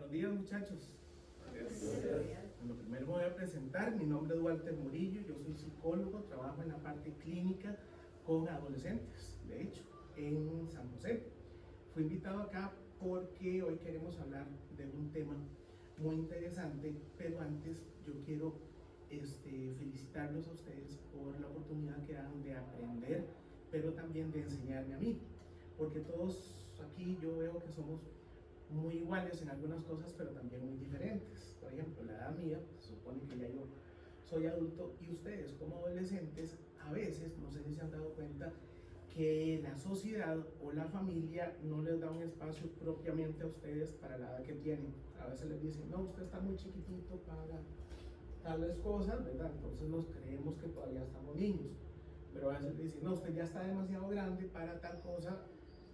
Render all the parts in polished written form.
Buenos días, muchachos. Gracias. Bueno, primero me voy a presentar. Mi nombre es Walter Murillo, yo soy psicólogo, trabajo en la parte clínica con adolescentes, de hecho, en San José. Fui invitado acá porque hoy queremos hablar de un tema muy interesante, pero antes yo quiero felicitarlos a ustedes por la oportunidad que dan de aprender, pero también de enseñarme a mí, porque todos aquí yo veo que somos muy iguales en algunas cosas, pero también muy diferentes. Por ejemplo, la edad mía, se supone que ya yo soy adulto, y ustedes como adolescentes a veces, no sé si se han dado cuenta, que la sociedad o la familia no les da un espacio propiamente a ustedes para la edad que tienen. A veces les dicen, no, usted está muy chiquitito para tales cosas, ¿verdad? Entonces nos creemos que todavía estamos niños. Pero a veces les dicen, no, usted ya está demasiado grande para tal cosa,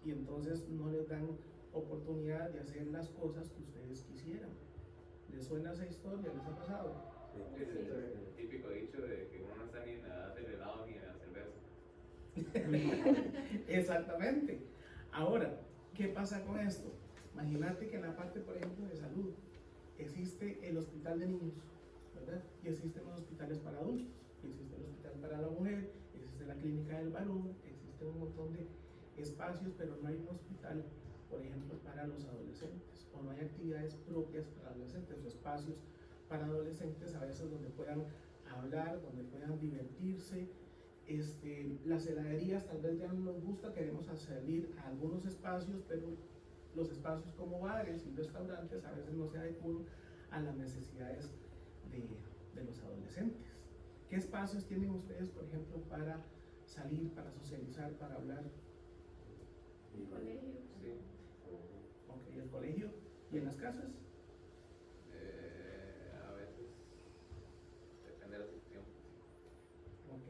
y entonces no les dan oportunidad de hacer las cosas que ustedes quisieran. ¿Les suena esa historia? ¿Les ha pasado? Sí, es el típico dicho de que uno no está ni en la edad del helado ni en la cerveza. Exactamente. Ahora, ¿qué pasa con esto? Imagínate que en la parte, por ejemplo, de salud, existe el hospital de niños, ¿verdad? Y existen los hospitales para adultos, existe el hospital para la mujer, existe la clínica del varón, existe un montón de espacios, pero no hay un hospital, por ejemplo, para los adolescentes, o no hay actividades propias para adolescentes, o espacios para adolescentes a veces donde puedan hablar, donde puedan divertirse. Las heladerías tal vez ya no nos gusta, queremos salir a algunos espacios, pero los espacios como bares y restaurantes a veces no se adecuan a las necesidades de los adolescentes. ¿Qué espacios tienen ustedes, por ejemplo, para salir, para socializar, para hablar? El colegio. Sí. Ok, el colegio. ¿Y en las casas? A veces depende de la situación. Ok.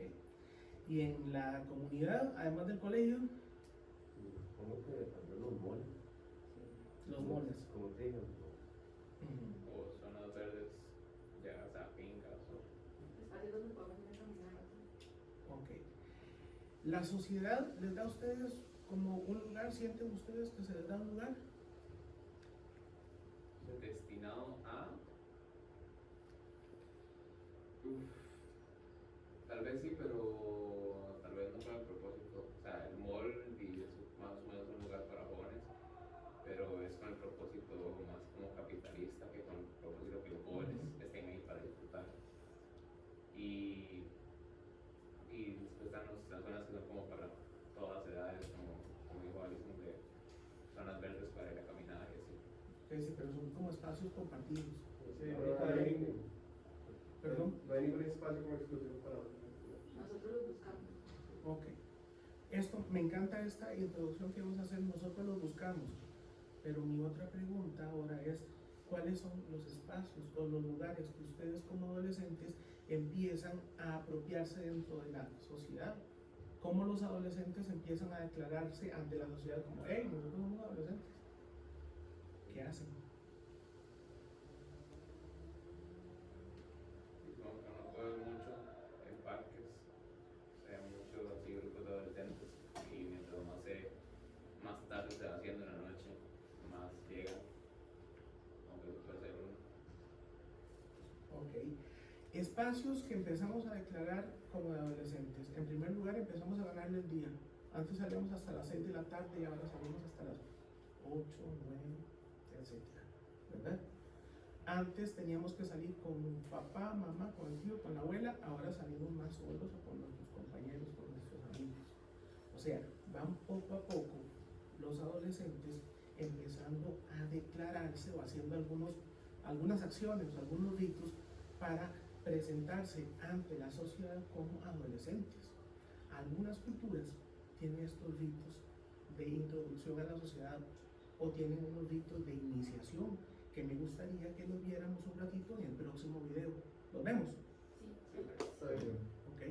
¿Y en la comunidad, además del colegio? ¿Cómo que también los moles? Los moles. Como te digo, O zonas verdes, ya sea fincas o... Espacios donde podemos ir a caminar. Ok. ¿La sociedad les da a ustedes como un lugar? ¿Sienten ustedes que se les da un lugar? destinado a... Tal vez sí, pero tal vez no con el propósito. O sea, el mall y es más o menos un lugar para jóvenes, pero es con el propósito más como capitalista que con el propósito que los jóvenes estén ahí para disfrutar. Y después están las zonas que son como para todas las edades, como dijo Alison, de zonas verdes para ir a caminar y así. Sí, pero son como espacios compartidos. Sí, no hay, ¿Perdón? no hay ningún espacio como exclusivo para otros. Nosotros los buscamos. Ok. Esto, me encanta esta introducción que vamos a hacer, nosotros los buscamos. Pero mi otra pregunta ahora es, ¿cuáles son los espacios o los lugares que ustedes como adolescentes empiezan a apropiarse dentro de la sociedad? ¿Cómo los adolescentes empiezan a declararse ante la sociedad como, hey, nosotros somos adolescentes? ¿Qué hacen? Y como que uno puede ver mucho en parques, o sea, muchos así grupos de adolescentes, y mientras más tarde se va haciendo en la noche, más llegan, aunque puede ser uno. Ok. Espacios que empezamos a declarar como adolescentes. En primer lugar, empezamos a ganarle el día. Antes salíamos hasta las 6 de la tarde y ahora salimos hasta las 8, 9, etc. ¿Verdad? Antes teníamos que salir con papá, mamá, con el tío, con la abuela. Ahora salimos más solos o con nuestros compañeros, con nuestros amigos. O sea, van poco a poco los adolescentes empezando a declararse o haciendo algunas acciones, algunos ritos para presentarse ante la sociedad como adolescentes. Algunas culturas tienen estos ritos de introducción a la sociedad o tienen unos ritos de iniciación que me gustaría que los viéramos un ratito en el próximo video. ¿Los vemos? Sí. Está bien. Ok.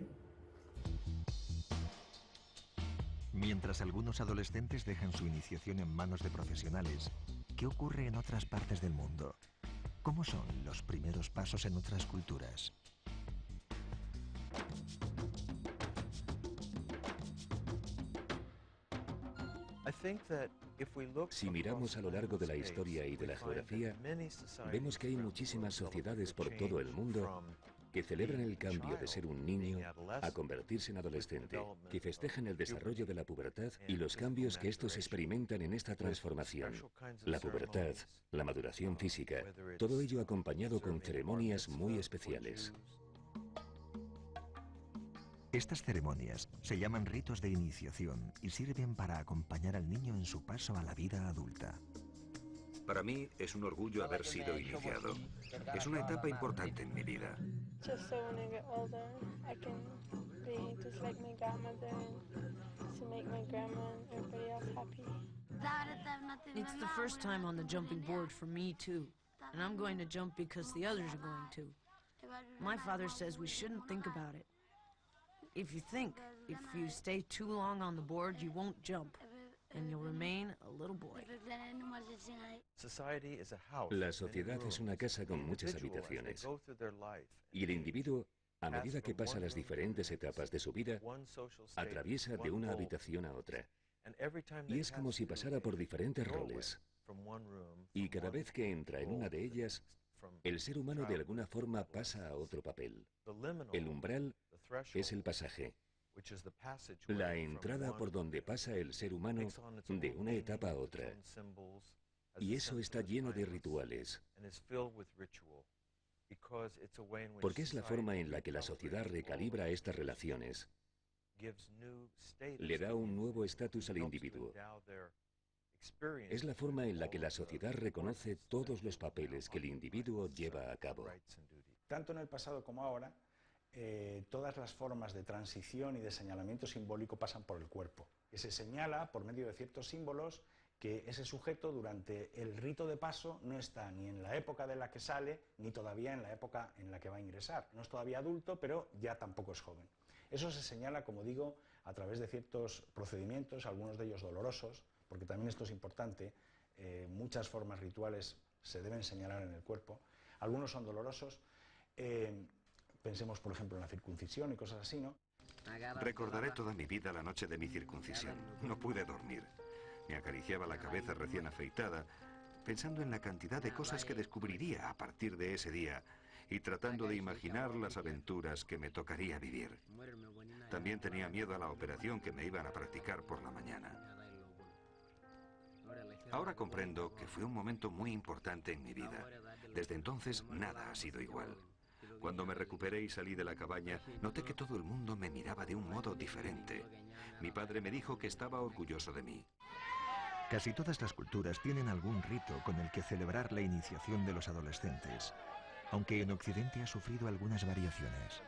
Mientras algunos adolescentes dejan su iniciación en manos de profesionales, ¿qué ocurre en otras partes del mundo? ¿Cómo son los primeros pasos en otras culturas? I think that Si miramos a lo largo de la historia y de la geografía, vemos que hay muchísimas sociedades por todo el mundo que celebran el cambio de ser un niño a convertirse en adolescente, que festejan el desarrollo de la pubertad y los cambios que estos experimentan en esta transformación. La pubertad, la maduración física, todo ello acompañado con ceremonias muy especiales. Estas ceremonias se llaman ritos de iniciación y sirven para acompañar al niño en su paso a la vida adulta. Para mí es un orgullo haber sido iniciado. Es una etapa importante en mi vida. Just so when I get older, I can be just like my grandmother and to make my grandma and everybody else happy. It's the first time on the jumping board for me too, and I'm going to jump because the others are going to. My father says we shouldn't think about it. If you stay too long on the board, you won't jump, and you'll remain a little boy. La sociedad es una casa con muchas habitaciones, y el individuo, a medida que pasa las diferentes etapas de su vida, atraviesa de una habitación a otra. Y es como si pasara por diferentes roles. Y cada vez que entra en una de ellas, el ser humano de alguna forma pasa a otro papel. El umbral es el pasaje, la entrada por donde pasa el ser humano de una etapa a otra. Y eso está lleno de rituales, porque es la forma en la que la sociedad recalibra estas relaciones, le da un nuevo estatus al individuo. Es la forma en la que la sociedad reconoce todos los papeles que el individuo lleva a cabo. Tanto en el pasado como ahora, todas las formas de transición y de señalamiento simbólico pasan por el cuerpo, que se señala por medio de ciertos símbolos que ese sujeto durante el rito de paso no está ni en la época de la que sale, ni todavía en la época en la que va a ingresar. No es todavía adulto, pero ya tampoco es joven. Eso se señala, como digo, a través de ciertos procedimientos, algunos de ellos dolorosos, porque también esto es importante, muchas formas rituales se deben señalar en el cuerpo, algunos son dolorosos, pensemos por ejemplo en la circuncisión y cosas así, ¿no? Recordaré toda mi vida la noche de mi circuncisión. No pude dormir. Me acariciaba la cabeza recién afeitada, pensando en la cantidad de cosas que descubriría a partir de ese día y tratando de imaginar las aventuras que me tocaría vivir. También tenía miedo a la operación que me iban a practicar por la mañana. Ahora comprendo que fue un momento muy importante en mi vida. Desde entonces nada ha sido igual. Cuando me recuperé y salí de la cabaña, noté que todo el mundo me miraba de un modo diferente. Mi padre me dijo que estaba orgulloso de mí. Casi todas las culturas tienen algún rito con el que celebrar la iniciación de los adolescentes, aunque en Occidente ha sufrido algunas variaciones.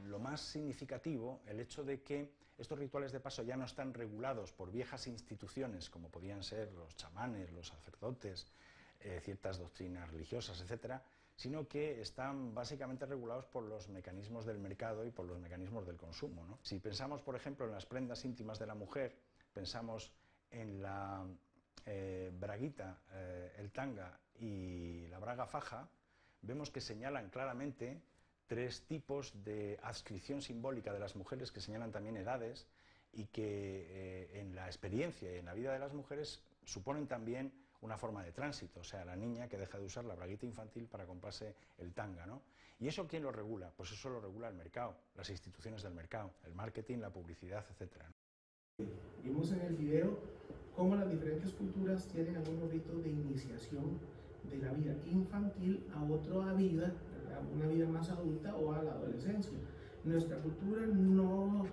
Lo más significativo, el hecho de que estos rituales de paso ya no están regulados por viejas instituciones como podían ser los chamanes, los sacerdotes, ciertas doctrinas religiosas, etcétera, sino que están básicamente regulados por los mecanismos del mercado y por los mecanismos del consumo, ¿no? Si pensamos, por ejemplo, en las prendas íntimas de la mujer, pensamos en la braguita, el tanga y la braga faja, vemos que señalan claramente tres tipos de adscripción simbólica de las mujeres, que señalan también edades y que en la experiencia y en la vida de las mujeres suponen también una forma de tránsito, o sea, la niña que deja de usar la braguita infantil para comprarse el tanga, ¿no? ¿Y eso quién lo regula? Pues eso lo regula el mercado, las instituciones del mercado, el marketing, la publicidad, etcétera. Vimos en el video cómo las diferentes culturas tienen algunos ritos de iniciación de la vida infantil a otra vida, a una vida más adulta o a la adolescencia. Nuestra cultura no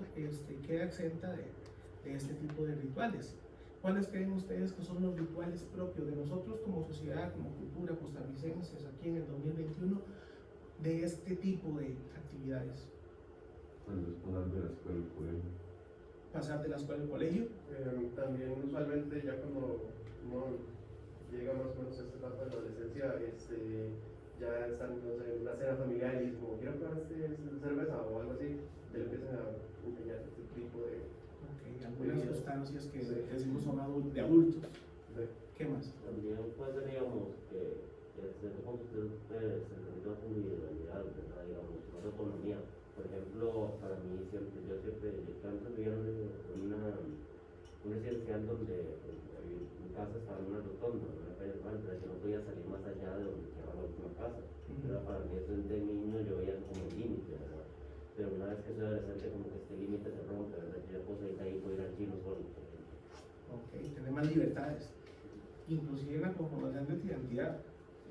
queda exenta de este tipo de rituales. ¿Cuáles creen ustedes que son los rituales propios de nosotros como sociedad, como cultura costarricenses aquí en el 2021 de este tipo de actividades? Cuando es pasar de la escuela al colegio. Pasar de la escuela al colegio. También usualmente ya cuando uno llega más o menos a esta etapa de la adolescencia, ya están, no sé, una cena familiar y como quiero probar cerveza o algo así, ya empiezan a enseñar este tipo de... Algunas sustancias que decimos son de adultos. Sí. ¿Qué más? También puede ser, digamos, que desde el punto de vista se permita su individualidad, ¿verdad? Digamos, más autonomía. Por ejemplo, para mí yo siempre, antes vivía en un residencial donde mi casa estaba en una rotonda, en una calle normal, pero yo no podía salir más allá de donde quedaba la última casa. Pero para mí eso de niño yo veía como el límite, ¿verdad? Pero una vez que soy adolescente como que este límite se rompe, ¿verdad? Yo ya puedo salir de ahí, puedo ir al gym solo, por ejemplo. Ok, tener más libertades, inclusive en la conformación de tu identidad.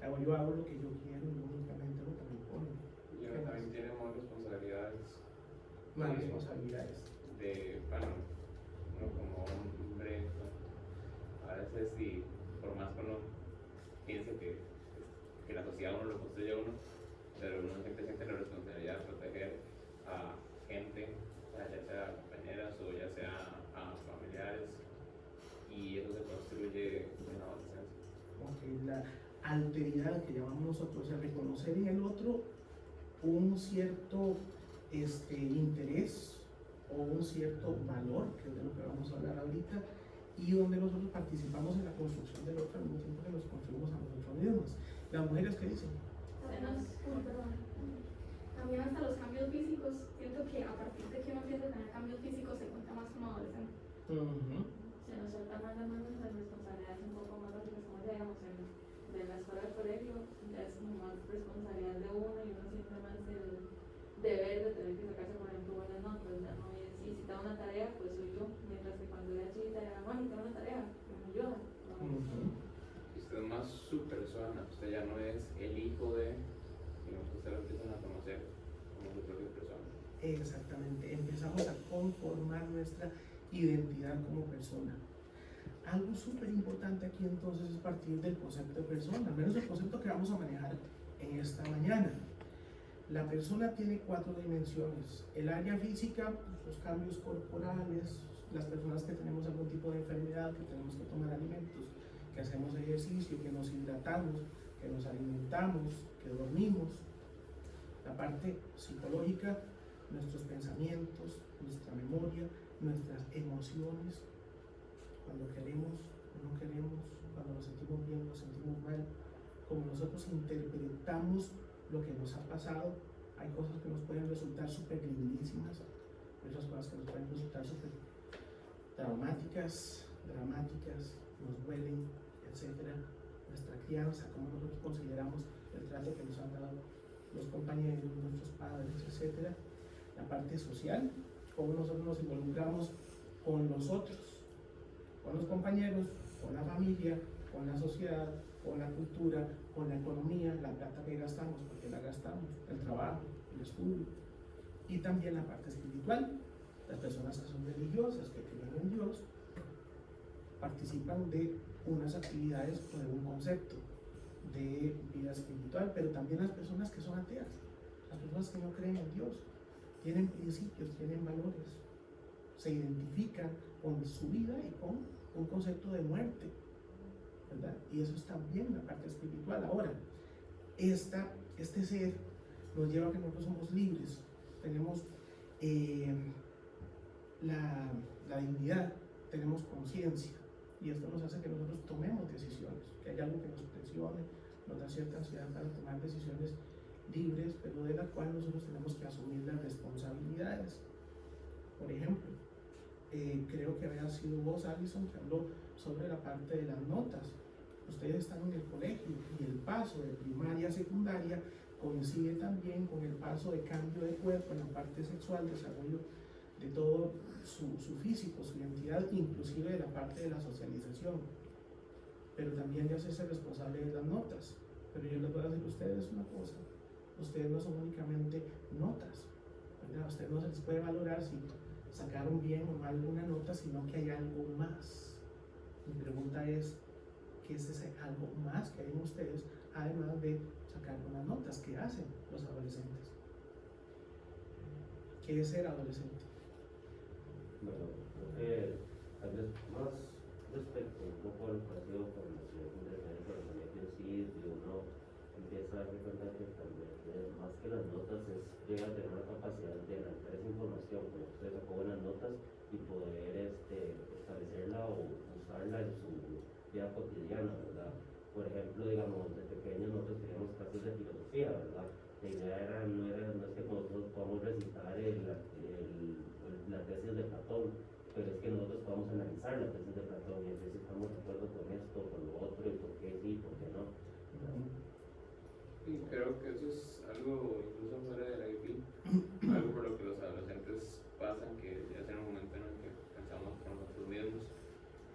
Yo hago lo que yo quiero y no únicamente lo que me imponen. Y uno también tiene más responsabilidades. Más responsabilidades. Bueno, uno como hombre, a veces sí, por más que uno piense que la sociedad uno lo construye a uno, pero uno siempre siente la responsabilidad de proteger a gente, ya sea compañeras o ya sea a familiares, y eso se construye en la adolescencia. Okay, la alteridad que llamamos nosotros, el reconocer en el otro un cierto interés o un cierto valor, que es de lo que vamos a hablar ahorita, y donde nosotros participamos en la construcción del otro al mismo tiempo que nos construimos a nosotros mismos. ¿Las mujeres qué dicen? También hasta los cambios físicos, siento que a partir de que uno empieza a tener cambios físicos se cuenta más como adolescente. Se nos sueltan más las manos las responsabilidades un poco más básicas, como digamos, de la escuela del colegio, ya es como más responsabilidad de uno y uno siente más el deber de tener que sacarse, por ejemplo, buenas notas, ya no es, y si te da una tarea, pues soy yo, mientras que cuando era chiquita era, mami, te da una tarea, que me ayuda. Usted es más su persona, usted ya no es el hijo de, sino que usted lo empiezan a conocer como su propia persona. Exactamente, empezamos a conformar nuestra identidad como persona. Algo súper importante aquí entonces es partir del concepto de persona, al menos el concepto que vamos a manejar en esta mañana. La persona tiene 4 dimensiones: el área física, los cambios corporales, las personas que tenemos algún tipo de enfermedad, que tenemos que tomar alimentos, que hacemos ejercicio, que nos hidratamos, que nos alimentamos, que dormimos. La parte psicológica, nuestros pensamientos, nuestra memoria, nuestras emociones, cuando queremos, no queremos, cuando nos sentimos bien, nos sentimos mal, como nosotros interpretamos lo que nos ha pasado. Hay cosas que nos pueden resultar súper lindísimas, otras cosas que nos pueden resultar súper traumáticas, dramáticas, nos duelen, etc. Nuestra crianza, cómo nosotros consideramos el trato que nos han dado los compañeros, nuestros padres, etc. La parte social, cómo nosotros nos involucramos con los otros, con los compañeros, con la familia, con la sociedad, con la cultura, con la economía, la plata que gastamos, porque la gastamos, el trabajo, el estudio, y también la parte espiritual. Las personas que son religiosas, que creen en Dios, participan de unas actividades o de un concepto de vida espiritual, pero también las personas que son ateas, las personas que no creen en Dios, tienen principios, tienen valores, se identifican con su vida y con un concepto de muerte, ¿verdad? Y eso es también la parte espiritual. Ahora, este ser nos lleva a que nosotros somos libres, tenemos la dignidad, tenemos conciencia, y esto nos hace que nosotros tomemos decisiones, que haya algo que nos presione, nos da cierta ansiedad para tomar decisiones libres, pero de la cual nosotros tenemos que asumir las responsabilidades. Por ejemplo, creo que había sido vos, Alison, que habló sobre la parte de las notas. Ustedes están en el colegio y el paso de primaria a secundaria coincide también con el paso de cambio de cuerpo en la parte sexual, desarrollo de todo su físico, su identidad, inclusive de la parte de la socialización. Pero también de hacerse responsable de las notas. Pero yo les voy a decir a ustedes una cosa: ustedes no son únicamente notas, ¿verdad? A ustedes no se les puede valorar si sacaron bien o mal una nota, sino que hay algo más. Mi pregunta es, ¿qué es ese algo más que hay en ustedes, además de sacar unas notas? ¿Qué hacen los adolescentes? ¿Qué es ser adolescente? Bueno, creo que tal vez más respecto un poco al partido con la ciudad de pero también que sí, si uno empieza a darse cuenta que también más que las notas es llegar a tener una capacidad de analizar esa información, como usted sacó buenas notas y poder establecerla o usarla en su vida cotidiana, ¿verdad? Por ejemplo, digamos, de pequeños nosotros teníamos clases de filosofía, ¿verdad? La idea no es que nosotros podamos recitar la tesis de Platón pero es que nosotros podemos analizar la tesis de Platón y decir si estamos de acuerdo con esto, con lo otro, y por qué sí, por qué no. Y creo que eso es algo incluso fuera de la IP, algo por lo que los adolescentes pasan, que ya sea en un momento en el que pensamos por nosotros mismos,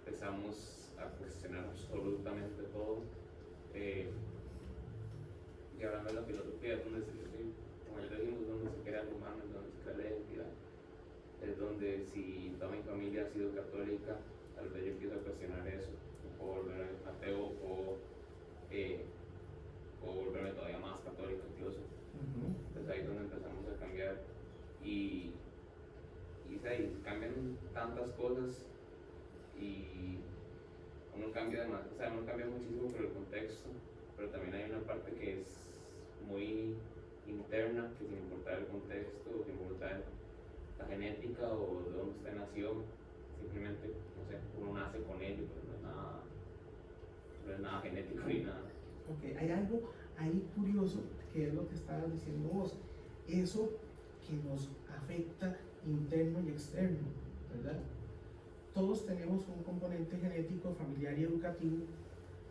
empezamos a cuestionar absolutamente todo. Y hablando de la filosofía, es donde como ya dijimos, donde se crea el humano, es donde se crea la identidad, es donde si toda mi familia ha sido católica, tal vez yo empiezo a cuestionar eso, o volver ateo, o volverme todavía más católico incluso. Entonces ahí es donde empezamos a cambiar y cambian tantas cosas y uno cambia uno cambia muchísimo por el contexto, pero también hay una parte que es muy interna, que sin importar el contexto, o sin importar la genética o de dónde usted nació, simplemente, no sé, uno nace con ello, pero no es nada genético ni nada. Ok, hay algo ahí curioso que es lo que estabas diciendo vos, eso que nos afecta interno y externo, ¿verdad? Todos tenemos un componente genético, familiar y educativo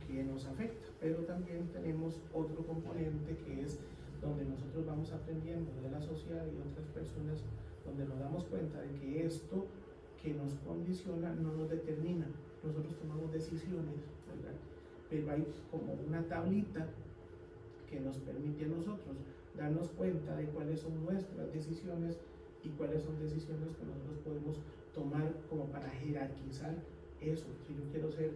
que nos afecta, pero también tenemos otro componente que es donde nosotros vamos aprendiendo de la sociedad y otras personas, donde nos damos cuenta de que esto que nos condiciona no nos determina, nosotros tomamos decisiones, ¿verdad? Pero hay como una tablita que nos permite a nosotros darnos cuenta de cuáles son nuestras decisiones y cuáles son decisiones que nosotros podemos tomar como para jerarquizar eso. Si yo quiero ser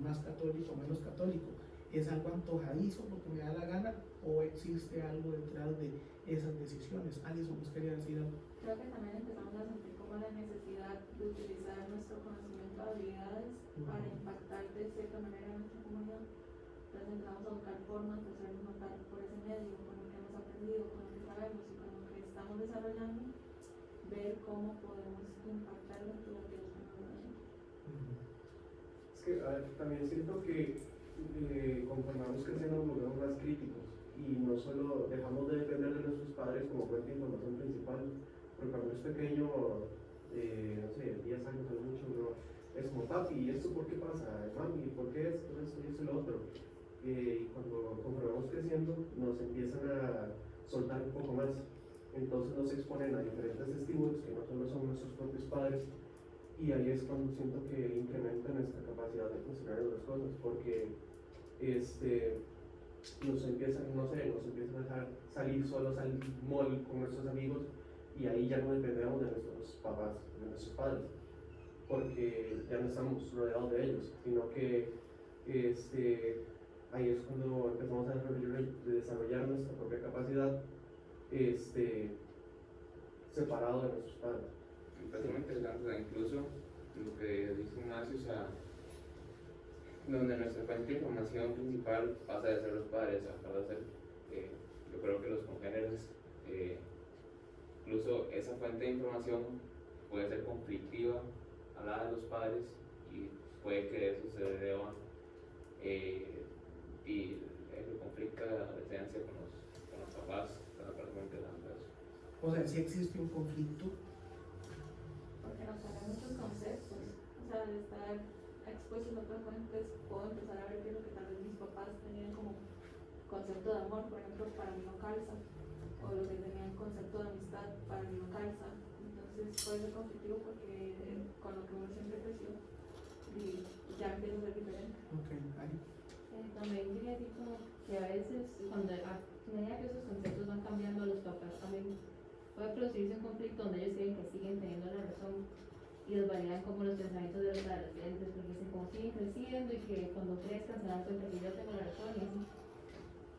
más católico o menos católico, ¿es algo antojadizo porque me da la gana o existe algo detrás de esas decisiones? Alison, ¿vos querías decir algo? Creo que también empezamos a sentir como la necesidad de utilizar nuestro conocimiento de habilidades para impactar de cierta manera a nuestra comunidad. Entonces empezamos a buscar formas de hacernos notar por ese medio, con lo que hemos aprendido, con lo que sabemos y con lo que estamos desarrollando, ver cómo podemos impactar la actividad que nos estamos. Es que también siento que conforme vamos creciendo nos volvemos más críticos y no solo dejamos de depender de nuestros padres como fuente de información principal, porque cuando es pequeño, no sé, 10 años o mucho, no, es como papi, ¿y esto por qué pasa? Mami, ¿por qué esto y lo otro? Y cuando vamos creciendo nos empiezan a soltar un poco más, entonces nos exponen a diferentes estímulos que no solo son nuestros propios padres, y ahí es cuando siento que incrementa nuestra capacidad de funcionar en las cosas, porque nos empiezan a dejar salir solos al mall con nuestros amigos, y ahí ya no dependemos de nuestros papás, de nuestros padres, porque ya no estamos rodeados de ellos, sino que ahí es cuando empezamos a desarrollar nuestra propia capacidad, separado de nuestros padres. Es muy interesante, o sea, incluso lo que dice Ignacio, o sea, donde nuestra fuente de información principal pasa de ser los padres a pasar de ser, yo creo que los congéneres, incluso esa fuente de información puede ser conflictiva a la de los padres y puede que eso se deba y el conflicto de la adolescencia con los papás, con la parte muy interesante eso. O sea, si existe un conflicto. Porque nos salen muchos conceptos, o sea, de estar expuestos a otras fuentes, puedo empezar a ver qué es lo que tal vez mis papás tenían como concepto de amor, por ejemplo, para mí no calza, o lo que tenían concepto de amistad, para mí no calza. Entonces puede ser conflictivo porque con lo que uno siempre creció y ya empieza a ser diferente. Okay, también quería decir como que a veces cuando a medida que esos conceptos van cambiando, los papás también puede producirse un conflicto donde ellos creen que siguen teniendo la razón y los validan como los pensamientos de los adolescentes, porque dicen como siguen creciendo y que cuando crezcan se dan cuenta que yo tengo la razón y así.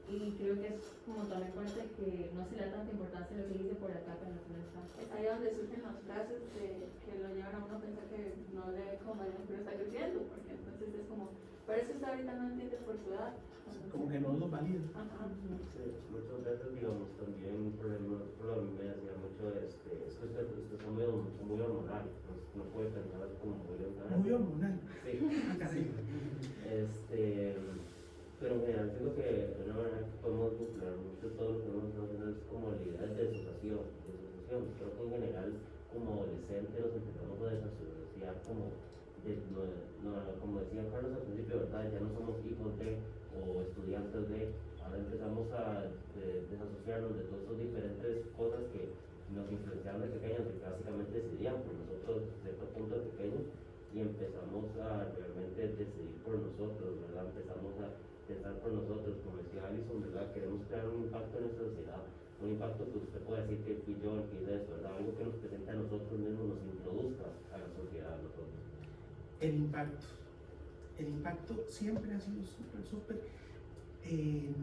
Y creo que es como también parte de que no se le da tanta importancia a lo que dice por la etapa en la que uno está. Es ahí donde surgen las frases que lo llevan a uno a pensar que no le convalida, pero está creciendo, porque entonces es como, pero es que usted ahorita no entiende por su edad. Como que no lo valida. Sí, muchas veces, digamos, también un problema me decía mucho es que usted está muy hormonal, no puede pensar como muy hormonal. Muy hormonal. Sí. Pero en general creo que de una manera que podemos vincular mucho todo lo que hemos haciendo es como la idea de disociación. Creo que en general como adolescentes nos empezamos a desasociar como decía Carlos al principio, ¿verdad? Ya no somos hijos de o estudiantes de, ahora empezamos a desasociarnos de todas estas diferentes cosas que nos influenciaron de pequeños, que básicamente decidían por nosotros desde cierto punto de pequeños, y empezamos a realmente decidir por nosotros, ¿verdad? Empezamos a pensar por nosotros, como decía Alison, ¿verdad? Queremos crear un impacto en nuestra sociedad, un impacto que usted puede decir que fui yo el que hice esto, ¿verdad? Algo que nos presente a nosotros mismos, nos introduzca a la sociedad a nosotros. El impacto siempre ha sido súper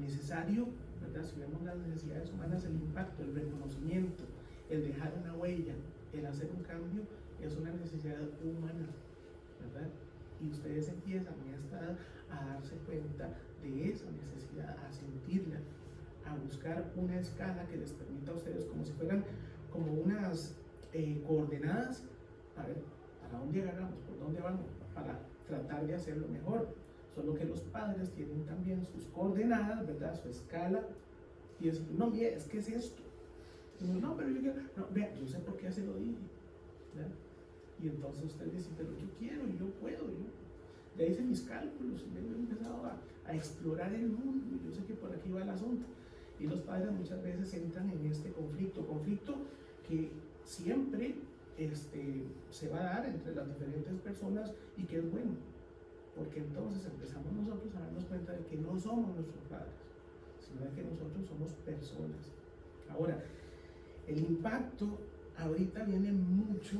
necesario, ¿verdad? Si vemos las necesidades humanas, el impacto, el reconocimiento, el dejar una huella, el hacer un cambio, es una necesidad humana, ¿verdad? Y ustedes empiezan a esta edad a darse cuenta de esa necesidad, a sentirla, a buscar una escala que les permita a ustedes, como si fueran como unas coordenadas, a ver, ¿para dónde agarramos? ¿Por dónde vamos? Para tratar de hacerlo mejor. Solo que los padres tienen también sus coordenadas, ¿verdad? Su escala, y decir, no, mire, es que es esto. Y uno, no, pero yo quiero, no, vea, yo sé por qué se lo dije, ¿verdad? Y entonces usted dice, pero yo quiero, yo puedo, ya hice mis cálculos, y he empezado a explorar el mundo, y yo sé que por aquí va el asunto. Y los padres muchas veces entran en este conflicto que siempre se va a dar entre las diferentes personas, y que es bueno, porque entonces empezamos nosotros a darnos cuenta de que no somos nuestros padres, sino de que nosotros somos personas. Ahora, el impacto ahorita viene mucho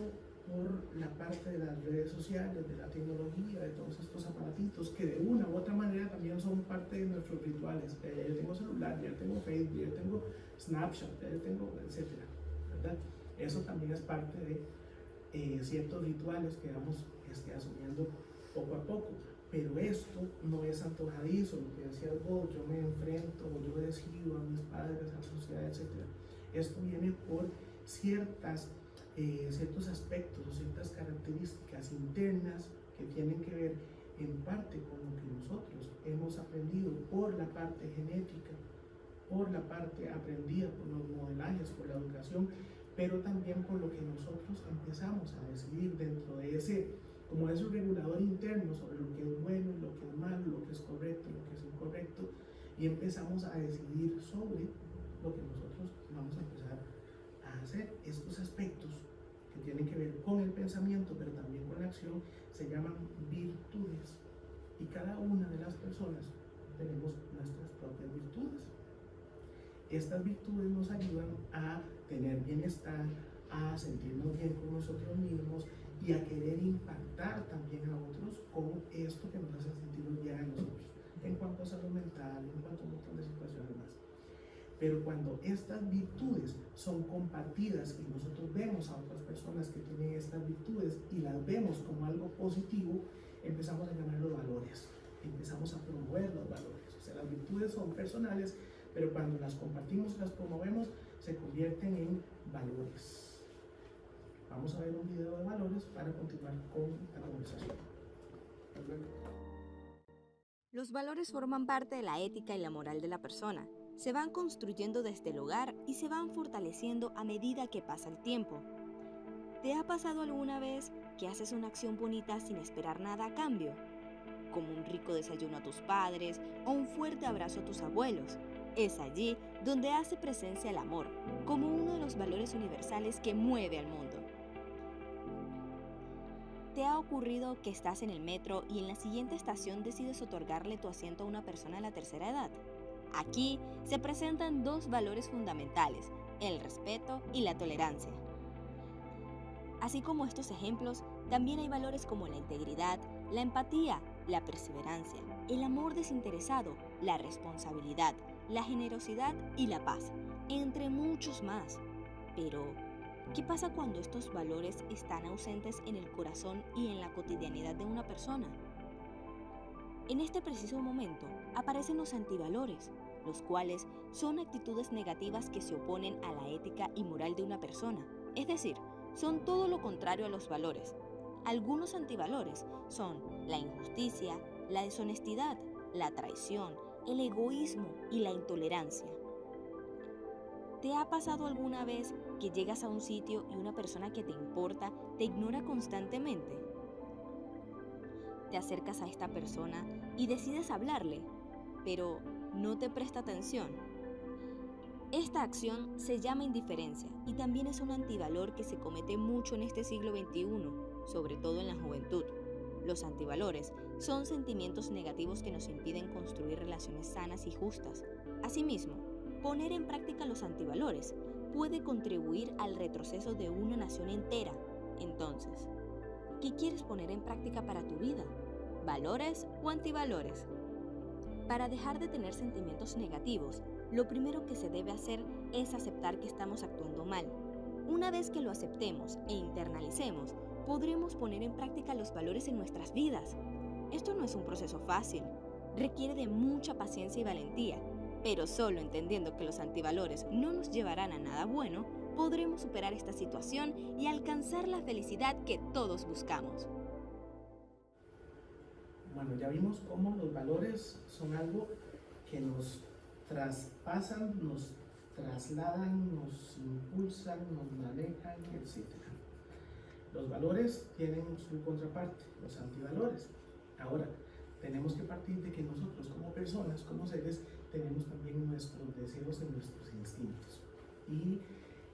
por la parte de las redes sociales, de la tecnología, de todos estos aparatitos que de una u otra manera también son parte de nuestros rituales. Yo tengo celular, ya tengo Facebook, ya tengo Snapchat, ya tengo, etcétera, ¿verdad? Eso también es parte de ciertos rituales que vamos asumiendo poco a poco. Pero esto no es antojadizo, lo que decía vos, yo me enfrento, yo decido a mis padres, a la sociedad, etcétera. Esto viene por ciertos aspectos o ciertas características internas que tienen que ver en parte con lo que nosotros hemos aprendido por la parte genética, por la parte aprendida por los modelajes, por la educación, pero también por lo que nosotros empezamos a decidir dentro de ese, como es un regulador interno sobre lo que es bueno, lo que es malo, lo que es correcto, lo que es incorrecto, y empezamos a decidir sobre lo que nosotros vamos a empezar a hacer. Estos aspectos que tienen que ver con el pensamiento, pero también con la acción, se llaman virtudes, y cada una de las personas tenemos nuestras propias virtudes. Estas virtudes nos ayudan a tener bienestar, a sentirnos bien con nosotros mismos y a querer impactar también a otros con esto que nos hace sentirnos bien a nosotros, en cuanto a salud mental, en cuanto a un montón de situaciones más. Pero cuando estas virtudes son compartidas y nosotros vemos a otras personas que tienen estas virtudes y las vemos como algo positivo, empezamos a llamar los valores, empezamos a promover los valores. O sea, las virtudes son personales, pero cuando las compartimos, las promovemos, se convierten en valores. Vamos a ver un video de valores para continuar con la conversación. Los valores forman parte de la ética y la moral de la persona. Se van construyendo desde el hogar y se van fortaleciendo a medida que pasa el tiempo. ¿Te ha pasado alguna vez que haces una acción bonita sin esperar nada a cambio? Como un rico desayuno a tus padres o un fuerte abrazo a tus abuelos. Es allí donde hace presencia el amor, como uno de los valores universales que mueve al mundo. ¿Te ha ocurrido que estás en el metro y en la siguiente estación decides otorgarle tu asiento a una persona de la tercera edad? Aquí se presentan dos valores fundamentales, el respeto y la tolerancia. Así como estos ejemplos, también hay valores como la integridad, la empatía, la perseverancia, el amor desinteresado, la responsabilidad, la generosidad y la paz, entre muchos más. Pero, ¿qué pasa cuando estos valores están ausentes en el corazón y en la cotidianidad de una persona? En este preciso momento aparecen los antivalores, los cuales son actitudes negativas que se oponen a la ética y moral de una persona, es decir, son todo lo contrario a los valores. Algunos antivalores son la injusticia, la deshonestidad, la traición, el egoísmo y la intolerancia. ¿Te ha pasado alguna vez que llegas a un sitio y una persona que te importa te ignora constantemente? Te acercas a esta persona y decides hablarle, pero no te presta atención. Esta acción se llama indiferencia y también es un antivalor que se comete mucho en este siglo XXI, sobre todo en la juventud. Los antivalores son sentimientos negativos que nos impiden construir relaciones sanas y justas. Asimismo, poner en práctica los antivalores puede contribuir al retroceso de una nación entera. Entonces, ¿qué quieres poner en práctica para tu vida? ¿Valores o antivalores? Para dejar de tener sentimientos negativos, lo primero que se debe hacer es aceptar que estamos actuando mal. Una vez que lo aceptemos e internalicemos, podremos poner en práctica los valores en nuestras vidas. Esto no es un proceso fácil, requiere de mucha paciencia y valentía, pero solo entendiendo que los antivalores no nos llevarán a nada bueno, podremos superar esta situación y alcanzar la felicidad que todos buscamos. Bueno, ya vimos cómo los valores son algo que nos traspasan, nos trasladan, nos impulsan, nos manejan, etc. Los valores tienen su contraparte, los antivalores. Ahora, tenemos que partir de que nosotros como personas, como seres, tenemos también nuestros deseos y nuestros instintos. Y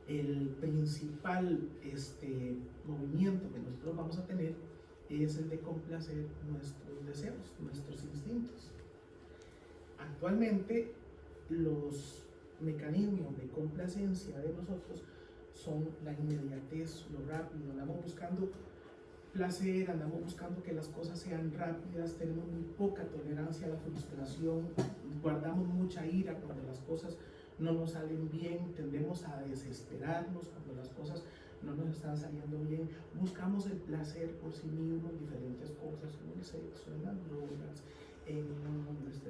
el principal movimiento que nosotros vamos a tener es el de complacer nuestros deseos, nuestros instintos. Actualmente, los mecanismos de complacencia de nosotros son la inmediatez, lo rápido. Andamos buscando placer, andamos buscando que las cosas sean rápidas, tenemos muy poca tolerancia a la frustración, guardamos mucha ira cuando las cosas no nos salen bien, tendemos a desesperarnos cuando las cosas no nos están saliendo bien, buscamos el placer por sí mismos, diferentes cosas, en el sexo, en las drogas, en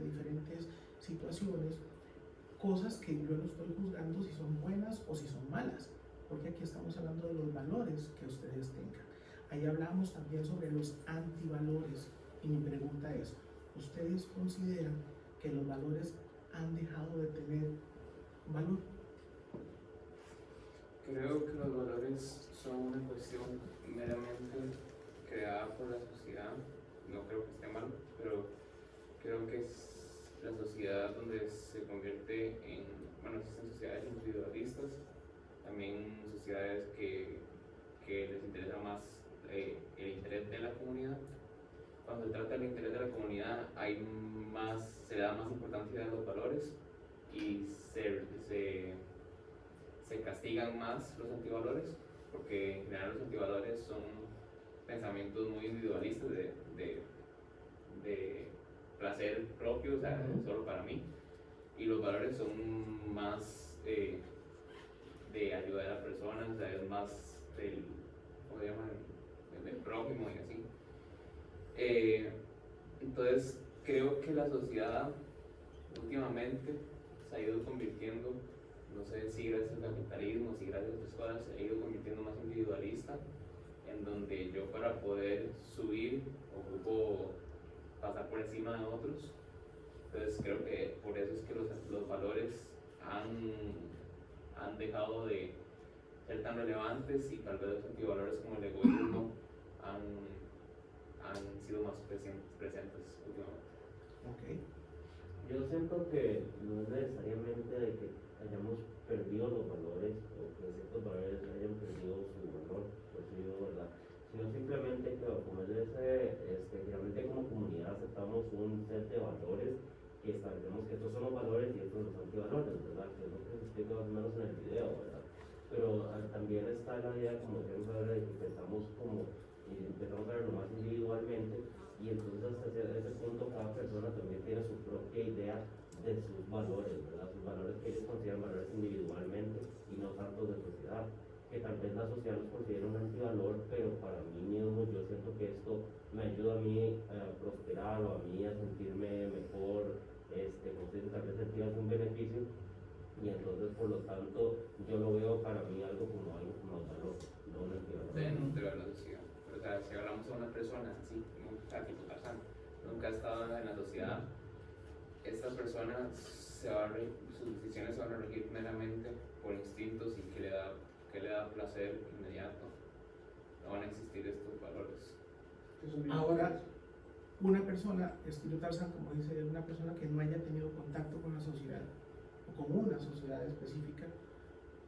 diferentes situaciones, cosas que yo no estoy juzgando si son buenas o si son malas, porque aquí estamos hablando de los valores que ustedes tengan. Ahí hablamos también sobre los antivalores y mi pregunta es, ¿ustedes consideran que los valores han dejado de tener valor? Creo que los valores son una cuestión meramente creada por la sociedad. No creo que esté mal, pero creo que es la sociedad donde se convierte en, bueno, existen sociedades individualistas, también sociedades que les interesa más el interés de la comunidad. Cuando se trata del interés de la comunidad, se le da más importancia a los valores y se castigan más los antivalores, porque en general los antivalores son pensamientos muy individualistas de placer propio, o sea, solo para mí, y los valores son más de ayuda a la persona, o sea, es más del, ¿cómo se llama? Del prójimo y así. Entonces, creo que la sociedad últimamente se ha ido convirtiendo, no sé si gracias al capitalismo, si gracias a otras cosas, se ha ido convirtiendo más individualista, en donde yo para poder subir ocupo pasar por encima de otros. Entonces creo que por eso es que los valores han dejado de ser tan relevantes y tal vez los antivalores como el egoísmo han sido más presentes últimamente. Okay. Yo siento que no es necesariamente de que hayamos perdido los valores o que ciertos valores hayan perdido su valor, ¿verdad? Sino simplemente que como realmente como comunidad aceptamos un set de valores que establecemos que estos son los valores y estos son los antivalores, ¿verdad? Que es lo que se explica más o menos en el video, ¿verdad? Pero también está la idea, como siempre, de que empezamos a verlo más individualmente y entonces hasta ese punto cada persona también tiene su propia idea de sus valores, ¿verdad? Sus valores que ellos consideran valores individualmente y no tanto de sociedad, que tal vez la sociedad los considera un antivalor, pero para mí mismo yo siento que esto me ayuda a mí a prosperar o a mí a sentirme mejor, como se dice, tal vez sentir algún beneficio, y entonces por lo tanto yo lo veo para mí algo como valor, no un antivalor. Dentro de la sociedad. O sea, si hablamos a una persona así, tipo Tarzán, nunca ha estado en la sociedad, esta persona sus decisiones se van a regir meramente por instintos y que le da placer inmediato. No van a existir estos valores. Ahora, una persona, estilo Tarzan, como dice, una persona que no haya tenido contacto con la sociedad o con una sociedad específica,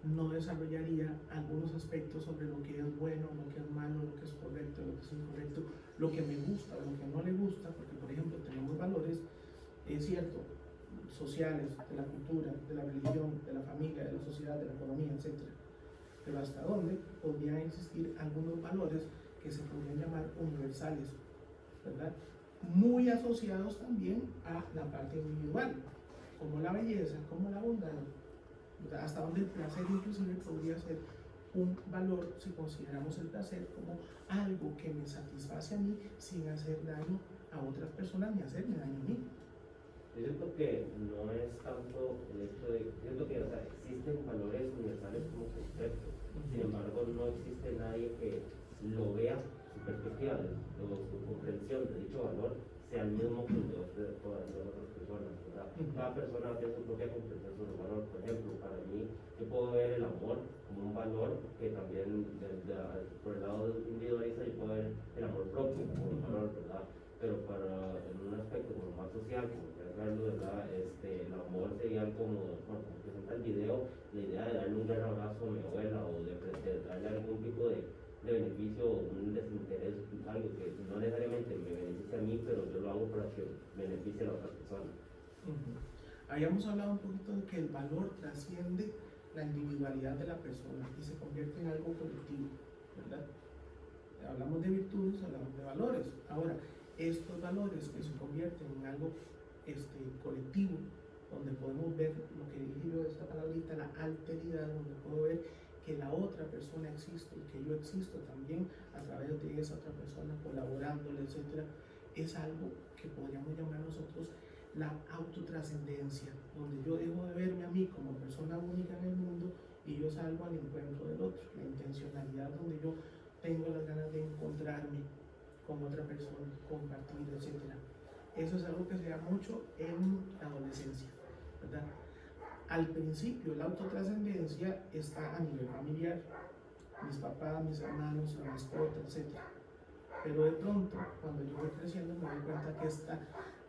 no desarrollaría algunos aspectos sobre lo que es bueno, lo que es malo, lo que es correcto, lo que es incorrecto, lo que me gusta o lo que no le gusta, porque por ejemplo tenemos valores, es cierto, sociales, de la cultura, de la religión, de la familia, de la sociedad, de la economía, etc. Pero hasta dónde podrían existir algunos valores que se podrían llamar universales, ¿verdad? Muy asociados también a la parte individual, como la belleza, como la bondad, ¿verdad? Hasta donde el placer inclusive podría ser un valor si consideramos el placer como algo que me satisface a mí sin hacer daño a otras personas ni hacerme daño a mí. Yo siento que no es tanto el hecho de, siento que, o sea, existen valores universales como conceptos, sin embargo no existe nadie que lo vea, su perspectiva, su comprensión de dicho valor sea el mismo que el de todas las otras personas, ¿verdad? Cada persona tiene su propia comprensión sobre el valor. Por ejemplo, para mí, yo puedo ver el amor como un valor que también, por el lado individualista, yo puedo ver el amor propio como un valor, ¿verdad? Pero en un aspecto como más social, como verlo, ¿verdad? El amor sería como presenta el video, la idea de darle un gran abrazo a mi abuela o de darle algún tipo de beneficio, un desinterés, algo que no necesariamente me beneficia a mí, pero yo lo hago para que beneficie a la otra persona. Habíamos hablado un poquito de que el valor trasciende la individualidad de la persona y se convierte en algo colectivo, ¿verdad? Hablamos de virtudes, hablamos de valores. Ahora, estos valores que se convierten en algo colectivo, donde podemos ver lo que dije yo, esta palabrita, la alteridad, donde puedo ver que la otra persona existe y que yo existo también a través de esa otra persona, colaborándole, etc., es algo que podríamos llamar nosotros la autotrascendencia, donde yo dejo de verme a mí como persona única en el mundo y yo salgo al encuentro del otro, la intencionalidad donde yo tengo las ganas de encontrarme con otra persona, compartir, etc. Eso es algo que se da mucho en la adolescencia, ¿verdad? Al principio la autotrascendencia está a nivel familiar, mis papás, mis hermanos, la mascota, etc. Pero de pronto, cuando yo voy creciendo, me doy cuenta que esta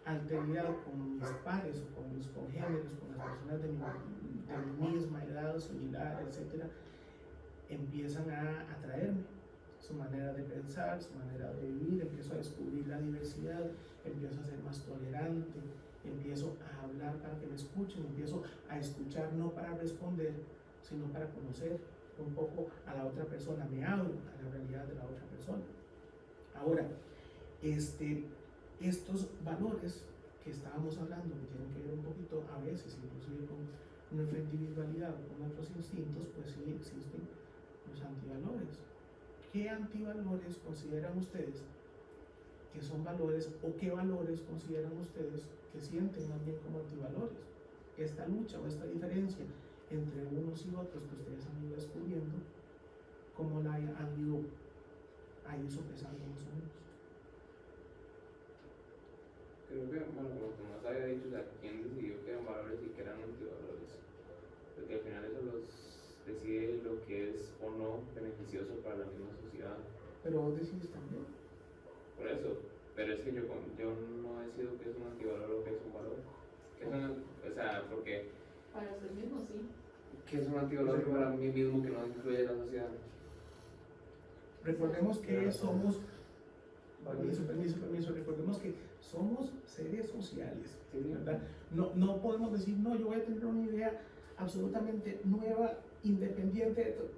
alteridad con mis pares o con mis congéneres, con las personas de mi misma edad, similar, etc., empiezan a atraerme. Su manera de pensar, su manera de vivir, empiezo a descubrir la diversidad, empiezo a ser más tolerante, empiezo a hablar para que me escuchen, empiezo a escuchar no para responder, sino para conocer un poco a la otra persona, me abro a la realidad de la otra persona. Ahora, estos valores que estábamos hablando, que tienen que ver un poquito a veces, inclusive con nuestra individualidad o con nuestros instintos, pues sí existen los antivalores. ¿Qué antivalores consideran ustedes que son valores o qué valores consideran ustedes que sienten más bien como antivalores? Esta lucha o esta diferencia entre unos y otros que ustedes han ido descubriendo, ¿cómo la han ido ahí sopesando más o menos? Creo que, bueno, como Tomás había dicho, o sea, ¿quién decidió que eran valores y que eran antivalores? Porque al final eso los decide lo que es o no beneficioso para la misma sociedad. Pero vos decides también. Por eso, pero es que yo no decido qué es un antivalor o qué es un valor. O sea, porque... Para usted mismo, sí. ¿Qué es un antivalor para mí mismo que no incluye la sociedad? Recordemos que somos... Permiso, recordemos que somos seres sociales, ¿verdad? No podemos decir, no, yo voy a tener una idea absolutamente nueva, independiente de todo.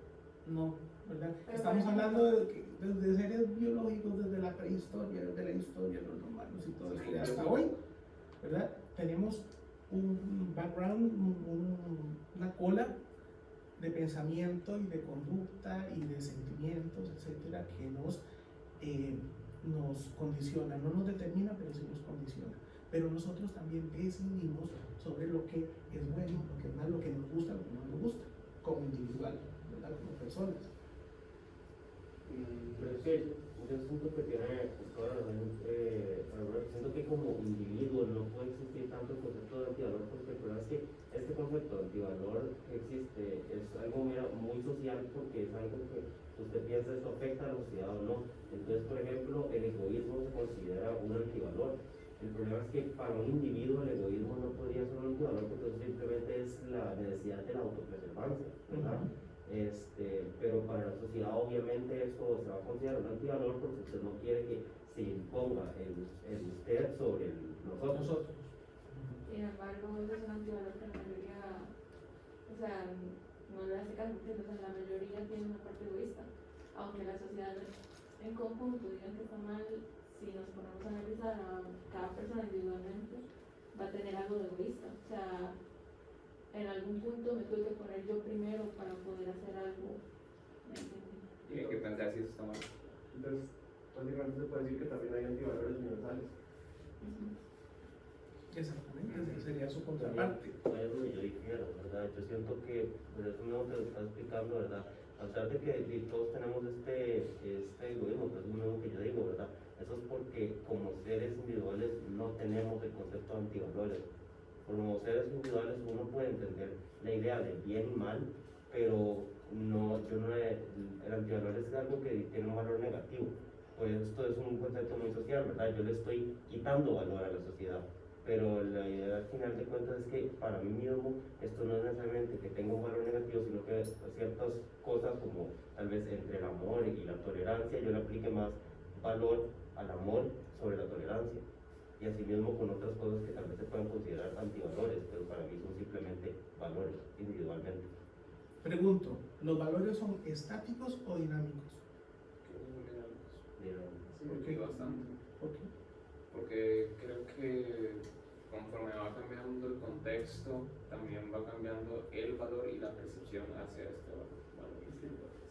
No, ¿verdad? Estamos hablando de seres biológicos desde la prehistoria, desde la historia, los romanos y todo eso, hasta hoy, ¿verdad? Tenemos un background, una cola de pensamiento y de conducta y de sentimientos, etcétera, que nos condiciona, no nos determina, pero sí nos condiciona. Pero nosotros también decidimos sobre lo que es bueno, lo que es malo, lo que nos gusta, lo que no nos gusta, como individual, ¿verdad? Como personas. Pero es que yo siento que tiene siento que como individuo no puede existir tanto el concepto de antivalor porque el problema es que este concepto de antivalor que existe es algo muy social porque es algo que usted piensa esto afecta a la sociedad o no. Entonces, por ejemplo, el egoísmo se considera un antivalor. El problema es que para un individuo el egoísmo no podría ser un antivalor porque eso simplemente es la necesidad de la autopreservancia, ¿verdad? Pero para la sociedad obviamente esto se va a considerar un antivalor porque usted no quiere que se imponga el usted sobre nosotros. Sin embargo, eso es un antivalor que la mayoría, o sea, no le hace caso porque la mayoría tiene una parte egoísta. Aunque la sociedad en conjunto digan que está mal, si nos ponemos a analizar a cada persona individualmente, va a tener algo de egoísta. O sea, en algún punto me tuve que poner yo primero para poder hacer algo. Y hay que pensar si eso está mal. Entonces, básicamente se puede decir que también hay antivalores universales. Exactamente, esa sería su contraparte. Ahí es donde yo difiero, ¿verdad? Yo siento que, por eso mismo que lo estás explicando, ¿verdad? A pesar de que todos tenemos este egoísmo, que es lo mismo que yo digo, ¿verdad? Eso es porque como seres individuales no tenemos el concepto de antivalores. Como seres individuales uno puede entender la idea de bien y mal, pero el antivalor es algo que tiene un valor negativo. Pues esto es un concepto muy social, ¿verdad? Yo le estoy quitando valor a la sociedad. Pero la idea al final de cuentas es que para mí mismo esto no es necesariamente que tenga un valor negativo, sino que ciertas cosas como tal vez entre el amor y la tolerancia yo le aplique más valor al amor sobre la tolerancia. Y así mismo con otras cosas que tal vez se puedan considerar antivalores, pero para mí son simplemente valores individualmente. Pregunto, ¿los valores son estáticos o dinámicos? ¿Por qué? Bastante. ¿Por qué? Porque creo que conforme va cambiando el contexto, también va cambiando el valor y la percepción hacia este valor.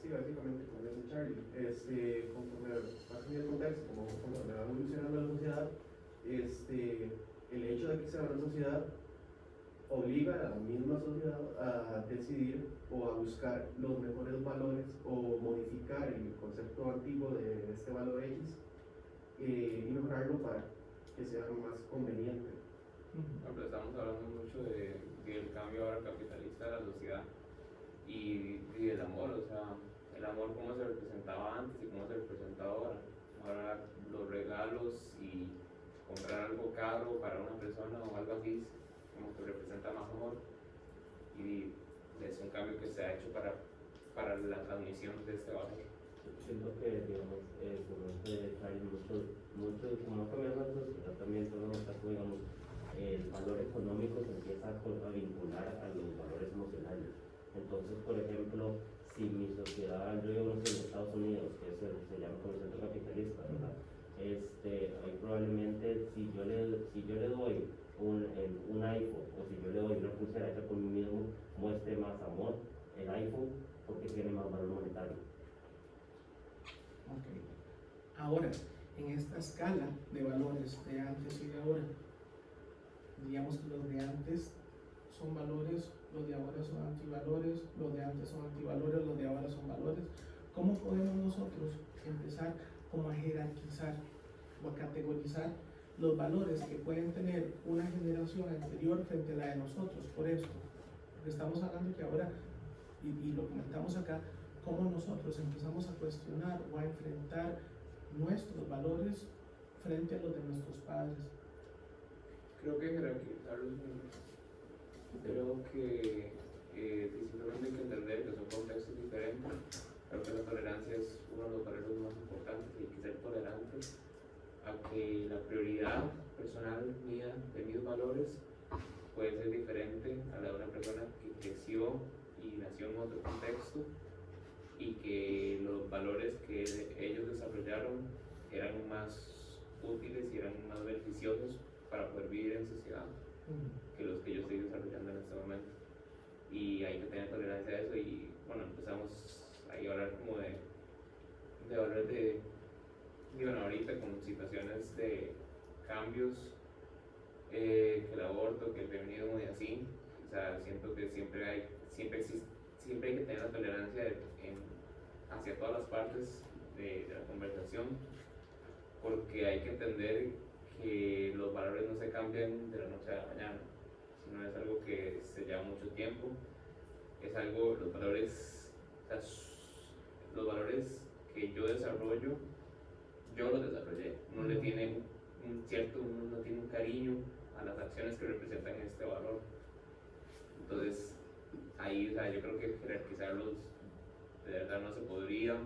Sí, básicamente, como dice Charlie, conforme va cambiando el contexto, conforme va evolucionando la sociedad, el hecho de que sea una sociedad obliga a la misma sociedad a decidir o a buscar los mejores valores o modificar el concepto antiguo de este valor X y mejorarlo para que sea más conveniente. Pero estamos hablando mucho del cambio ahora capitalista de la sociedad y del amor, o sea, el amor cómo se representaba antes y cómo se representa ahora. Ahora los regalos y comprar algo caro para una persona o algo así como que representa más amor, y es un cambio que se ha hecho para la transmisión de este valor. Siento que, digamos, como ha cambiado la sociedad también, digamos, el valor económico se empieza a vincular a los valores emocionales. Entonces, por ejemplo, si mi sociedad, yo vivo en Estados Unidos, que se llama como centro capitalista, ¿verdad? Ahí probablemente si yo le doy un iPhone o si yo le doy una pulsera hecha por mí mismo, muestre más amor el iPhone porque tiene más valor monetario. Okay. Ahora, en esta escala de valores de antes y de ahora, diríamos que los de antes son valores, los de ahora son antivalores, los de antes son antivalores, los de ahora son valores. ¿Cómo podemos nosotros empezar como a jerarquizar o a categorizar los valores que pueden tener una generación anterior frente a la de nosotros? Por esto, porque estamos hablando que ahora, y lo comentamos acá, cómo nosotros empezamos a cuestionar o a enfrentar nuestros valores frente a los de nuestros padres. Creo que jerarquizarlos creo que simplemente hay que entender que son contextos diferentes. Creo que la tolerancia es uno de los valores más importantes y hay que ser tolerantes a que la prioridad personal mía de mis valores puede ser diferente a la de una persona que creció y nació en otro contexto y que los valores que ellos desarrollaron eran más útiles y eran más beneficiosos para poder vivir en sociedad que los que yo estoy desarrollando en este momento. Y hay que tener tolerancia a eso y bueno, empezamos ahí a hablar como de valores bueno, ahorita con situaciones de cambios, que el aborto, que el feminismo y así. O sea, siento que siempre hay que tener la tolerancia hacia todas las partes de la conversación, porque hay que entender que los valores no se cambian de la noche a la mañana, no es algo que se lleva mucho tiempo, es algo, los valores, o sea, los valores que yo desarrollo, yo los desarrollé, uno le tiene uno no tiene un cariño a las acciones que representan este valor. Entonces, ahí, o sea, yo creo que jerarquizarlos de verdad no se podría.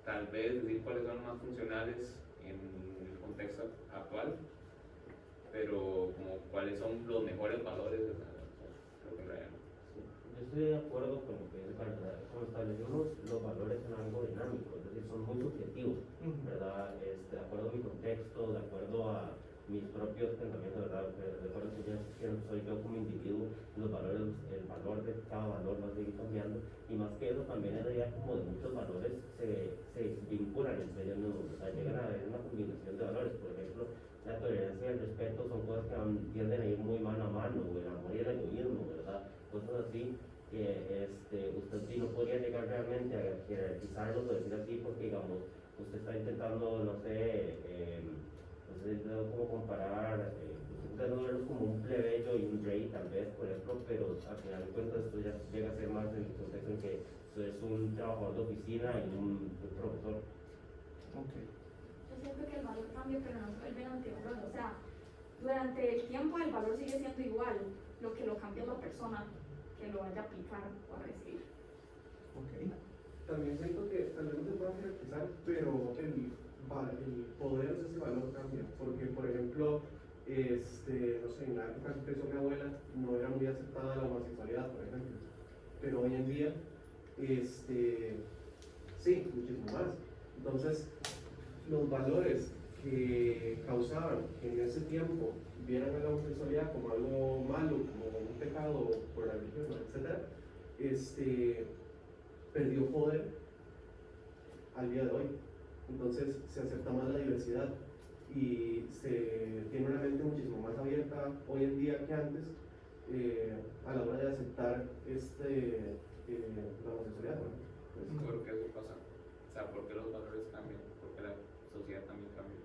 Tal vez decir cuáles son más funcionales en el contexto actual, pero como cuáles son los mejores valores, o sea, creo que realmente. Yo estoy de acuerdo con lo que dice Carlos. Como establecimos, los valores son algo dinámico, es decir, son muy subjetivos, ¿verdad? De acuerdo a mi contexto, de acuerdo a mis propios pensamientos, ¿verdad? De acuerdo a quién soy yo como individuo, los valores, el valor de cada valor va a seguir cambiando, y más que eso también es idea como de muchos valores se vinculan entre ellos mismos, o sea, llegan a haber una combinación de valores. Por ejemplo, la tolerancia y el respeto son cosas que tienden a ir muy mano a mano, el amor y el egoísmo, ¿verdad? Cosas así que usted sí no podría llegar realmente a jerarquizarlos o decir así, porque digamos, usted está intentando, no sé cómo comparar, usted no verlos como un plebeyo y un rey tal vez, por ejemplo, pero al final de cuentas esto ya llega a ser más en el contexto en que usted es un trabajador de oficina y un profesor. Okay. Yo siento que el valor cambia, pero no se vuelve antivalor, o sea, durante el tiempo el valor sigue siendo igual, lo que lo cambia es la persona que lo vaya a aplicar o a recibir. Okay. También siento que tal vez no se pueda jerarquizar, pero el poder de ese valor cambia, porque por ejemplo, no sé, en la época que creció mi abuela no era muy aceptada la homosexualidad, por ejemplo, pero hoy en día, sí, muchísimo más. Entonces, los valores que causaban que en ese tiempo vieran a la homosexualidad como algo malo, como un pecado por la religión, etc., perdió poder al día de hoy. Entonces se acepta más la diversidad y se tiene una mente muchísimo más abierta hoy en día que antes a la hora de aceptar la homosexualidad. ¿Por qué eso pasa? O sea, ¿por qué los valores cambian? ¿Por qué la sociedad también cambia?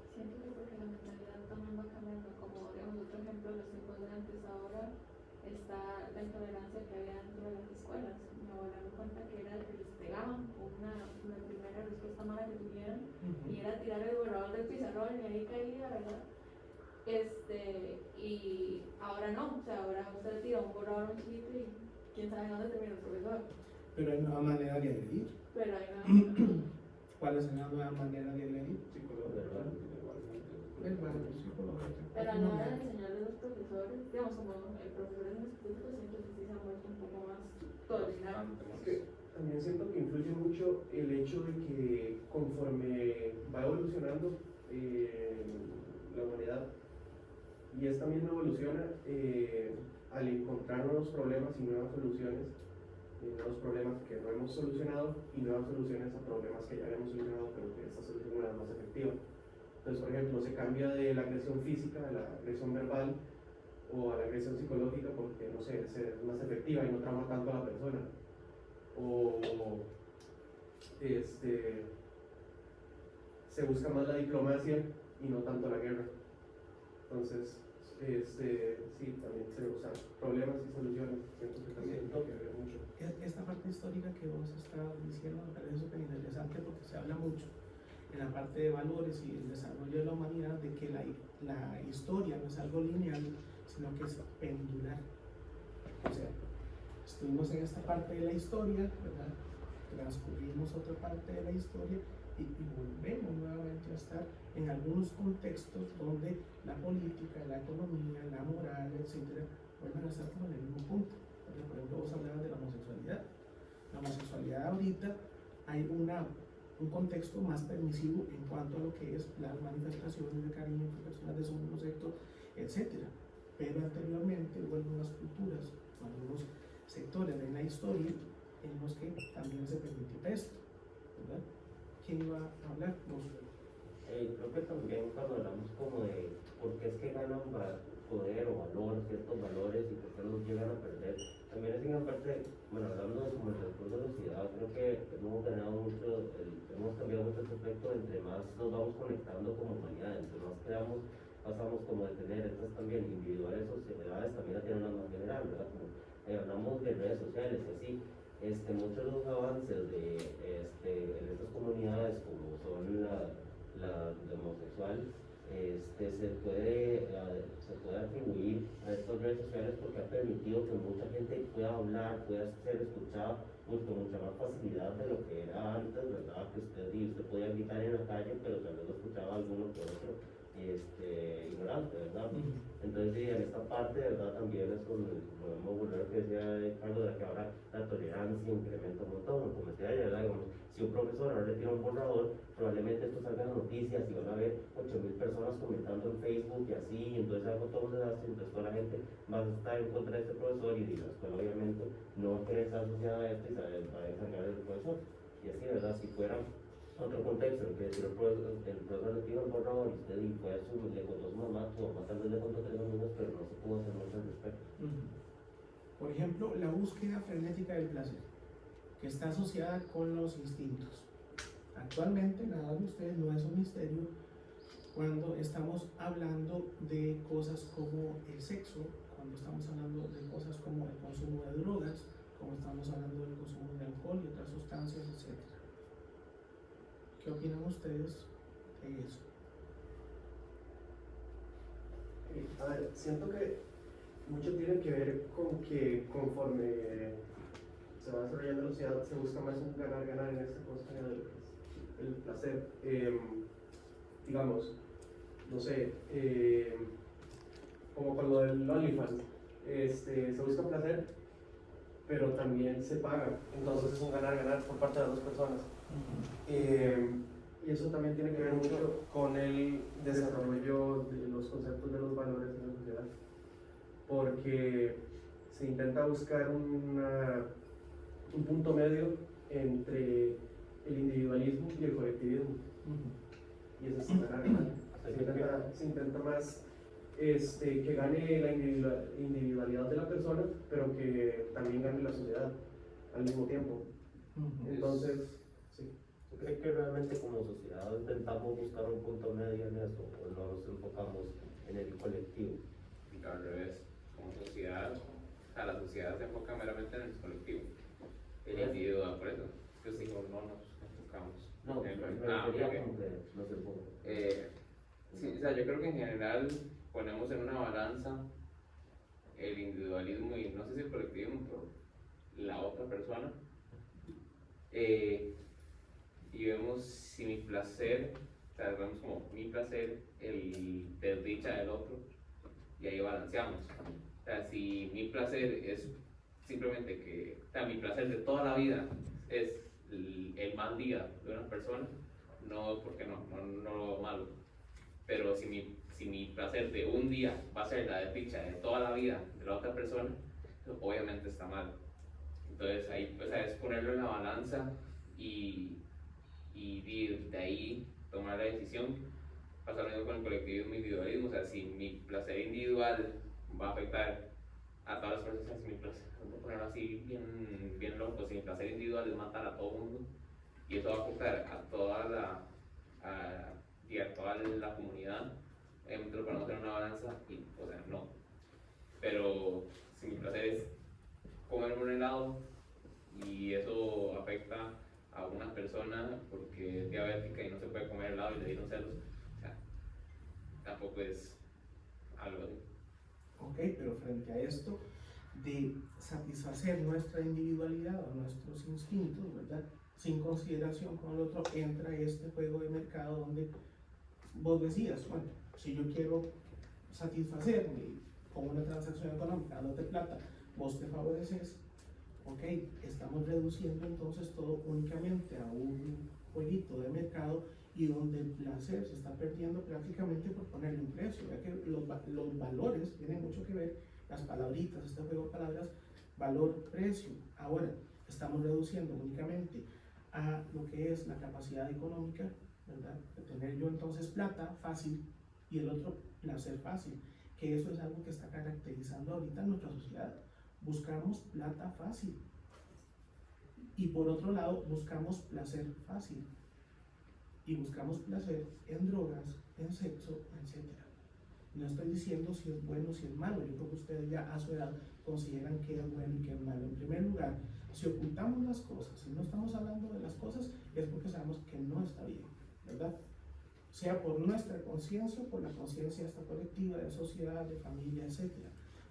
Siento que porque la mentalidad también va cambiando, como digamos otro ejemplo de los tiempos de antes. Ahora está la intolerancia que había dentro de las escuelas. Mi abuela me cuenta que era que les pegaban una primera respuesta mala que tuvieran, y era tirar el borrador del pizarrón y ahí caía, ¿verdad? Y ahora no, o sea, ahora usted tira un borrador un chiquito y quién sabe dónde termina el profesor. Pero hay nueva manera de agredir. Pero hay nueva ¿Cuál es la nueva manera de agredir? Psicológica. Pero a la hora de enseñarle a los profesores, digamos, como el profesor en los públicos, siento que sí se ha vuelto un poco más tolerante. Es que también siento que influye mucho el hecho de que conforme va evolucionando la humanidad, y esta misma evoluciona al encontrar nuevos problemas y nuevas soluciones, nuevos problemas que no hemos solucionado y nuevas soluciones a problemas que ya habíamos solucionado, pero que esta solución era más efectiva. Entonces, por ejemplo, se cambia de la agresión física a la agresión verbal o a la agresión psicológica porque, no sé, es más efectiva y no trauma tanto a la persona. O se busca más la diplomacia y no tanto la guerra. Entonces, sí, también se usan problemas y soluciones. Siento que también no que ver mucho. Esta parte histórica que vos estás diciendo me parece súper interesante porque se habla mucho en la parte de valores y el desarrollo de la humanidad de que la historia no es algo lineal, sino que es pendular. O sea, estuvimos en esta parte de la historia, ¿verdad? Transcurrimos otra parte de la historia y volvemos nuevamente a estar en algunos contextos donde la política, la economía, la moral, etcétera, vuelven a estar como en el mismo punto. Por ejemplo, vos hablabas de la homosexualidad. La homosexualidad ahorita hay un contexto más permisivo en cuanto a lo que es las manifestaciones de cariño entre personas de su mismo sexo, etcétera. Pero anteriormente hubo algunas culturas, algunos sectores de la historia en los que también se permitió esto, ¿verdad? ¿Quién iba a hablar? Creo que también cuando hablamos como de por qué es que ganan poder o valor, ciertos valores y por qué los llegan a perder, también es una parte, bueno, hablando de como el transcurso de la sociedad, creo que hemos ganado mucho, hemos cambiado mucho este aspecto, entre más nos vamos conectando como humanidad, entre más creamos pasamos como de tener estas también individuales sociedades, también a tener una más general, ¿verdad? Como, hablamos de redes sociales y así, muchos de los avances de en estas comunidades como son la homosexual, se puede atribuir a estas redes sociales porque ha permitido que mucha gente pueda hablar, pueda ser escuchada pues, con mucha más facilidad de lo que era antes, ¿verdad? Que usted podía gritar en la calle, pero tal vez lo escuchaba alguno que otro ignorante, ¿verdad? Entonces, sí, en esta parte, ¿verdad? También es como podemos volver a lo que decía Carlos, de que ahora la tolerancia incrementa un montón, como decía ella, ¿verdad? Como, si un profesor ahora le tira un borrador, probablemente esto salga en las noticias y van a ver 8.000 personas comentando en Facebook y así, y entonces algo todo un desastre, entonces toda la gente va a estar en contra de este profesor y la escuela obviamente no va a querer estar asociada a esto y va a encargar del profesor. Y así, ¿verdad? Si fuera otro contexto, en que el profesor le tira un borrador y usted le contó a su mamá tal vez le contó a 3 amigos, pero no se pudo hacer mucho al respecto. Por ejemplo, la búsqueda frenética del placer, que está asociada con los instintos. Actualmente, nada de ustedes no es un misterio cuando estamos hablando de cosas como el sexo, cuando estamos hablando de cosas como el consumo de drogas, como estamos hablando del consumo de alcohol y otras sustancias, etc. ¿Qué opinan ustedes de eso? A ver, siento que mucho tiene que ver con que conforme se va desarrollando la sociedad se busca más un ganar-ganar en esta cosa del placer. Digamos, no sé, como con lo del OnlyFans, se busca placer, pero también se paga, entonces es un ganar-ganar por parte de las dos personas. Y eso también tiene que ver mucho con el desarrollo de los conceptos de los valores en la sociedad, porque se intenta buscar un punto medio entre el individualismo y el colectivismo. Y eso es se intenta más que gane la individualidad de la persona, pero que también gane la sociedad al mismo tiempo. Entonces, sí. ¿Cree que realmente como sociedad intentamos buscar un punto medio en eso o no nos enfocamos en el colectivo? Al revés, como sociedad, la sociedad se enfoca meramente en el colectivo, el individuo, por eso, es que si no nos enfocamos. No, en el, como que no se enfoca. Sí, o sea, yo creo que en general ponemos en una balanza el individualismo y no sé si el colectivismo, pero la otra persona. Y vemos si mi placer, o sea, vemos como mi placer, el desdicha del otro, y ahí balanceamos. O sea, si mi placer es simplemente que, o sea, mi placer de toda la vida es el mal día de una persona, no, porque no lo malo. Pero si mi placer de un día va a ser la desdicha de toda la vida de la otra persona, obviamente está mal. Entonces ahí, o sea, es ponerlo en la balanza y de ahí tomar la decisión. Pasa lo mismo con el colectivismo e individualismo, o sea, si mi placer individual va a afectar a todas las personas, si mi placer, vamos a ponerlo así bien loco, si mi placer individual es matar a todo el mundo, y eso va a afectar a toda la comunidad, lo ponemos en una balanza y, o sea, no. Pero si mi placer es comerme un helado y eso afecta a una persona porque es diabética y no se puede comer helado y le dieron celos, o sea, tampoco es algo así. Ok, pero frente a esto de satisfacer nuestra individualidad o nuestros instintos, ¿verdad? Sin consideración con el otro, entra este juego de mercado donde vos decías, bueno, si yo quiero satisfacerme con una transacción económica, dándote plata, vos te favoreces, ok, estamos reduciendo entonces todo únicamente a un jueguito de mercado y donde el placer se está perdiendo prácticamente por ponerle un precio. Ya que los valores tienen mucho que ver, las palabritas, este juego de palabras, valor, precio. Ahora estamos reduciendo únicamente a lo que es la capacidad económica, ¿verdad? De tener yo entonces plata fácil y el otro placer fácil, que eso es algo que está caracterizando ahorita en nuestra sociedad. Buscamos plata fácil y por otro lado buscamos placer fácil y buscamos placer en drogas, en sexo, etc. No estoy diciendo si es bueno o si es malo, yo creo que ustedes ya a su edad consideran que es bueno y que es malo. En primer lugar, si ocultamos las cosas, si no estamos hablando de las cosas, es porque sabemos que no está bien, ¿verdad? Sea por nuestra conciencia o por la conciencia esta colectiva, de sociedad, de familia, etc.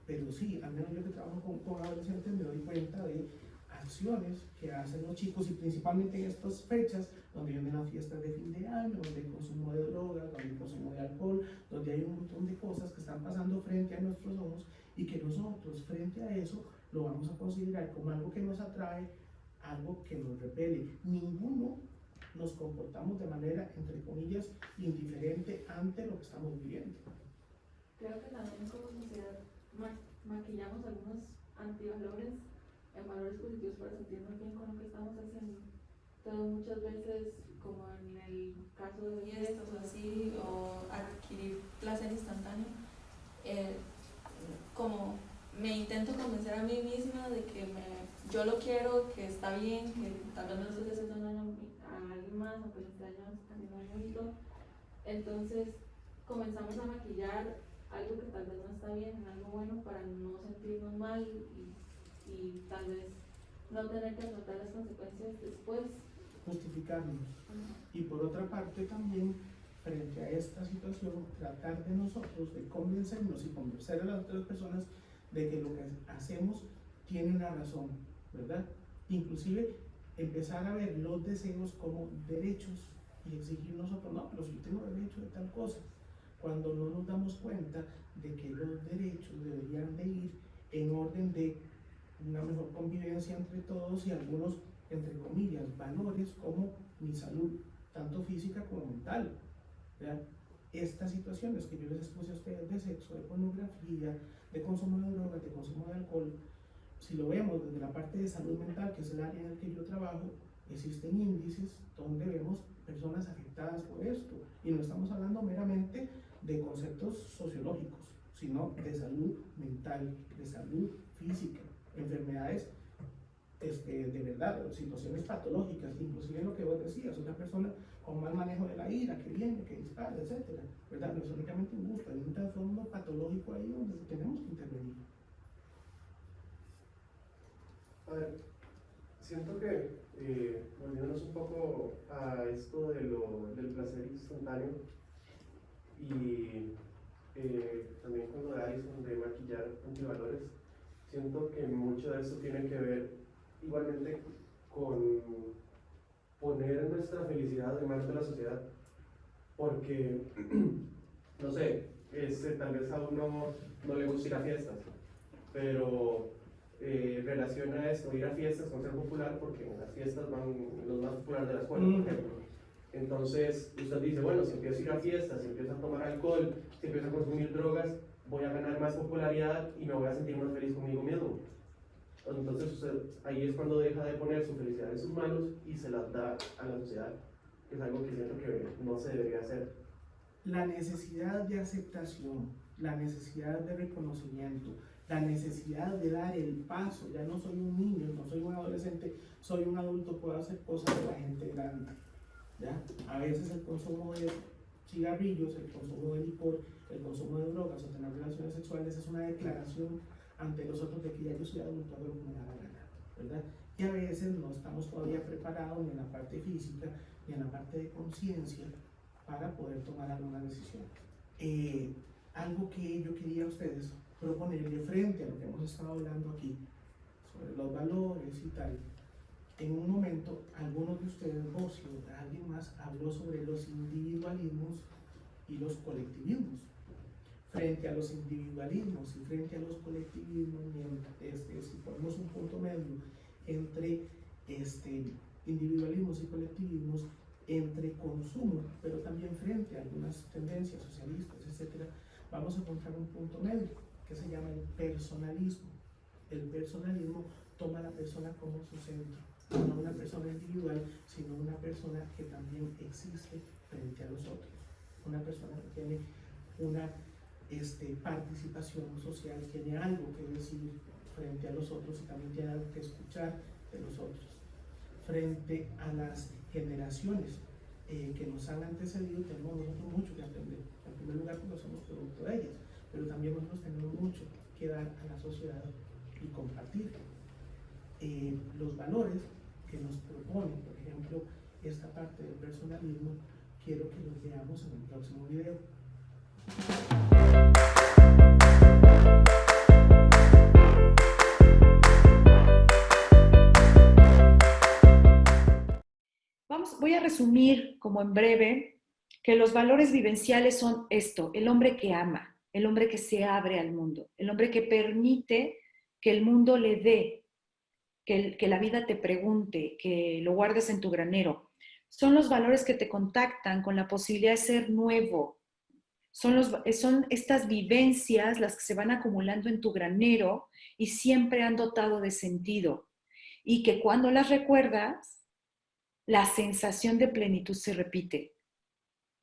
Pero sí, al menos yo que trabajo con adolescentes me doy cuenta de acciones que hacen los chicos, y principalmente en estas fechas donde vienen las fiestas de fin de año, donde hay consumo de drogas, donde hay consumo de alcohol, donde hay un montón de cosas que están pasando frente a nuestros ojos, y que nosotros frente a eso lo vamos a considerar como algo que nos atrae, algo que nos repele. Ninguno nos comportamos de manera, entre comillas, indiferente ante lo que estamos viviendo. Creo que también como sociedad maquillamos algunos antivalores en valores positivos para sentirnos bien con lo que estamos haciendo. Entonces muchas veces, como en el caso de fiestas o así, o adquirir placer instantáneo, como me intento convencer a mí misma de que yo lo quiero, que está bien, que tal vez no le estoy haciendo daño a alguien más, o que le estoy haciendo daño a mí. Entonces comenzamos a maquillar algo que tal vez no está bien en algo bueno para no sentirnos mal y tal vez no tener que afrontar las consecuencias después. Justificarnos. Y por otra parte también, frente a esta situación, tratar de nosotros de convencernos y convencer a las otras personas de que lo que hacemos tiene una razón, ¿verdad? Inclusive empezar a ver los deseos como derechos y exigir nosotros, no, pero si yo tengo derecho de tal cosa, cuando no nos damos cuenta de que los derechos deberían de ir en orden de una mejor convivencia entre todos y algunos, entre comillas, valores como mi salud, tanto física como mental, ¿verdad? Estas situaciones que yo les expuse a ustedes de sexo, de pornografía, de consumo de drogas, de consumo de alcohol, si lo vemos desde la parte de salud mental, que es el área en el que yo trabajo, existen índices donde vemos personas afectadas por esto, y no estamos hablando meramente de conceptos sociológicos, sino de salud mental, de salud física, enfermedades de verdad, situaciones patológicas, inclusive lo que vos decías, una persona con mal manejo de la ira, que viene, que dispara, etcétera, ¿verdad? No es únicamente un gusto, hay un trasfondo patológico ahí donde tenemos que intervenir. A ver, siento que volviéndonos un poco a esto del placer instantáneo y también con lo de Alison de maquillar antivalores, siento que mucho de eso tiene que ver igualmente con poner nuestra felicidad en manos de la sociedad, porque no sé, tal vez a uno no le gusta ir a fiestas, pero relaciona esto, ir a fiestas con ser popular, porque en las fiestas van los más populares de la escuela, por ejemplo. Entonces usted dice, bueno, si empiezo a ir a fiestas, si empiezo a tomar alcohol, si empiezo a consumir drogas, voy a ganar más popularidad y me voy a sentir más feliz conmigo mismo. Entonces usted ahí es cuando deja de poner su felicidad en sus manos y se las da a la sociedad, que es algo que siento que no se debería hacer. La necesidad de aceptación, la necesidad de reconocimiento, la necesidad de dar el paso, ya no soy un niño, no soy un adolescente, soy un adulto, puedo hacer cosas de la gente grande, ¿ya? A veces el consumo de cigarrillos, el consumo de licor, el consumo de drogas o tener relaciones sexuales es una declaración ante los otros de que ya yo soy adulto, hago lo que me da la gana, ¿verdad? Y a veces no estamos todavía preparados ni en la parte física ni en la parte de conciencia para poder tomar alguna decisión. Algo que yo quería a ustedes proponerle frente a lo que hemos estado hablando aquí, sobre los valores y tal. En un momento, algunos de ustedes, vos y alguien más, habló sobre los individualismos y los colectivismos. Frente a los individualismos y frente a los colectivismos, si ponemos un punto medio entre individualismos y colectivismos, entre consumo, pero también frente a algunas tendencias socialistas, etc., vamos a encontrar un punto medio que se llama el personalismo. El personalismo toma a la persona como su centro, no una persona individual, sino una persona que también existe frente a los otros, una persona que tiene una participación social, tiene algo que decir frente a los otros y también tiene algo que escuchar de los otros. Frente a las generaciones, que nos han antecedido, tenemos nosotros mucho que aprender. En primer lugar, porque somos producto de ellas, pero también nosotros tenemos mucho que dar a la sociedad y compartir. Los valores que nos proponen, por ejemplo, esta parte del personalismo, quiero que los veamos en el próximo video. Voy a resumir como en breve que los valores vivenciales son esto: el hombre que ama, el hombre que se abre al mundo, el hombre que permite que el mundo le dé, que la vida te pregunte, que lo guardes en tu granero. Son los valores que te contactan con la posibilidad de ser nuevo. Son estas vivencias las que se van acumulando en tu granero y siempre han dotado de sentido. Y que cuando las recuerdas, la sensación de plenitud se repite.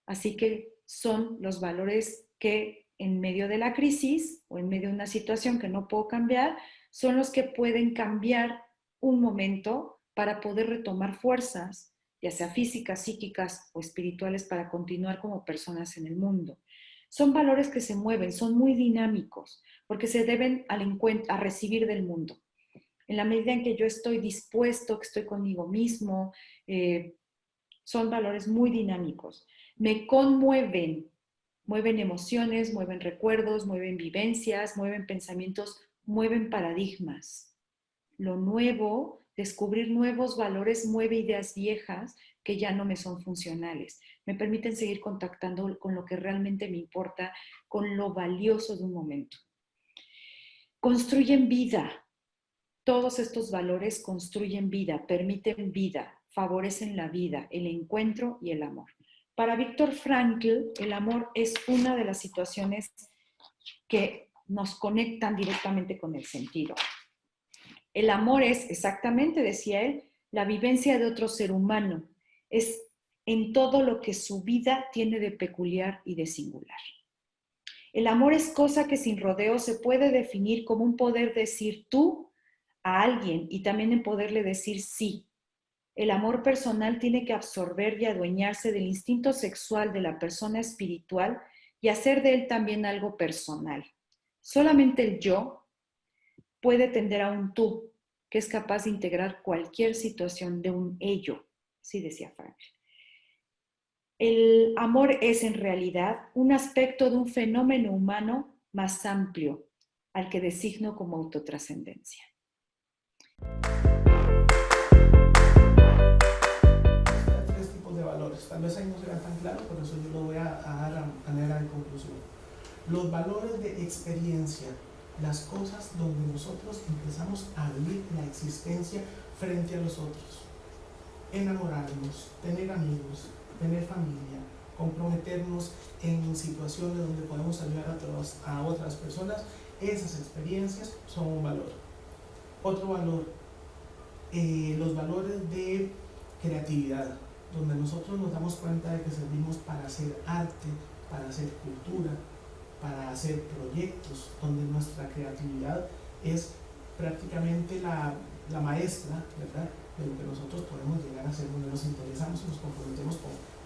Así que son los valores que en medio de la crisis o en medio de una situación que no puedo cambiar, son los que pueden cambiar un momento para poder retomar fuerzas, ya sea físicas, psíquicas o espirituales, para continuar como personas en el mundo. Son valores que se mueven, son muy dinámicos, porque se deben a recibir del mundo. En la medida en que yo estoy dispuesto, que estoy conmigo mismo, son valores muy dinámicos. Me conmueven, mueven emociones, mueven recuerdos, mueven vivencias, mueven pensamientos, mueven paradigmas. Lo nuevo, descubrir nuevos valores, mueve ideas viejas que ya no me son funcionales. Me permiten seguir contactando con lo que realmente me importa, con lo valioso de un momento. Construyen vida. Todos estos valores construyen vida, permiten vida, favorecen la vida, el encuentro y el amor. Para Viktor Frankl, el amor es una de las situaciones que nos conectan directamente con el sentido. El amor es, exactamente, decía él, la vivencia de otro ser humano. Es en todo lo que su vida tiene de peculiar y de singular. El amor es cosa que sin rodeo se puede definir como un poder decir tú a alguien y también en poderle decir sí. El amor personal tiene que absorber y adueñarse del instinto sexual de la persona espiritual y hacer de él también algo personal. Solamente el yo puede tender a un tú, que es capaz de integrar cualquier situación de un ello, así decía Frankl. El amor es en realidad un aspecto de un fenómeno humano más amplio, al que designo como autotrascendencia. Hay tres tipos de valores, tal vez ahí no será tan claro, por eso yo lo voy a dar a manera de conclusión. Los valores de experiencia, las cosas donde nosotros empezamos a vivir la existencia frente a los otros. Enamorarnos, tener amigos, tener familia, comprometernos en situaciones donde podemos ayudar a otras personas, esas experiencias son un valor. Otro valor, los valores de creatividad, donde nosotros nos damos cuenta de que servimos para hacer arte, para hacer cultura, para hacer proyectos, donde nuestra creatividad es prácticamente la maestra, ¿verdad?, de lo que nosotros podemos llegar a hacer, donde nos interesamos y nos comprometemos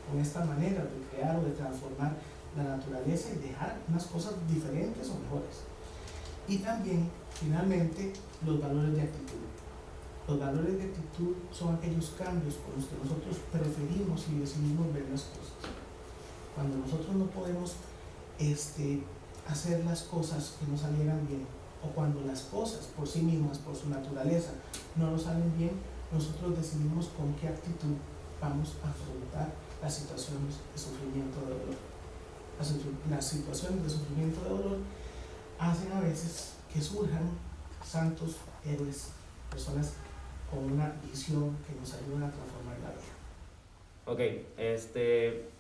con esta manera de crear o de transformar la naturaleza y dejar unas cosas diferentes o mejores. Y también, finalmente, los valores de actitud. Los valores de actitud son aquellos cambios con los que nosotros preferimos y decidimos ver las cosas. Cuando nosotros no podemos hacer las cosas que nos salieran bien, o cuando las cosas por sí mismas, por su naturaleza, no nos salen bien, nosotros decidimos con qué actitud vamos a afrontar las situaciones de sufrimiento, de dolor. Las situaciones de sufrimiento, de dolor, hacen a veces que surjan santos héroes, personas con una visión que nos ayudan a transformar la vida. Ok,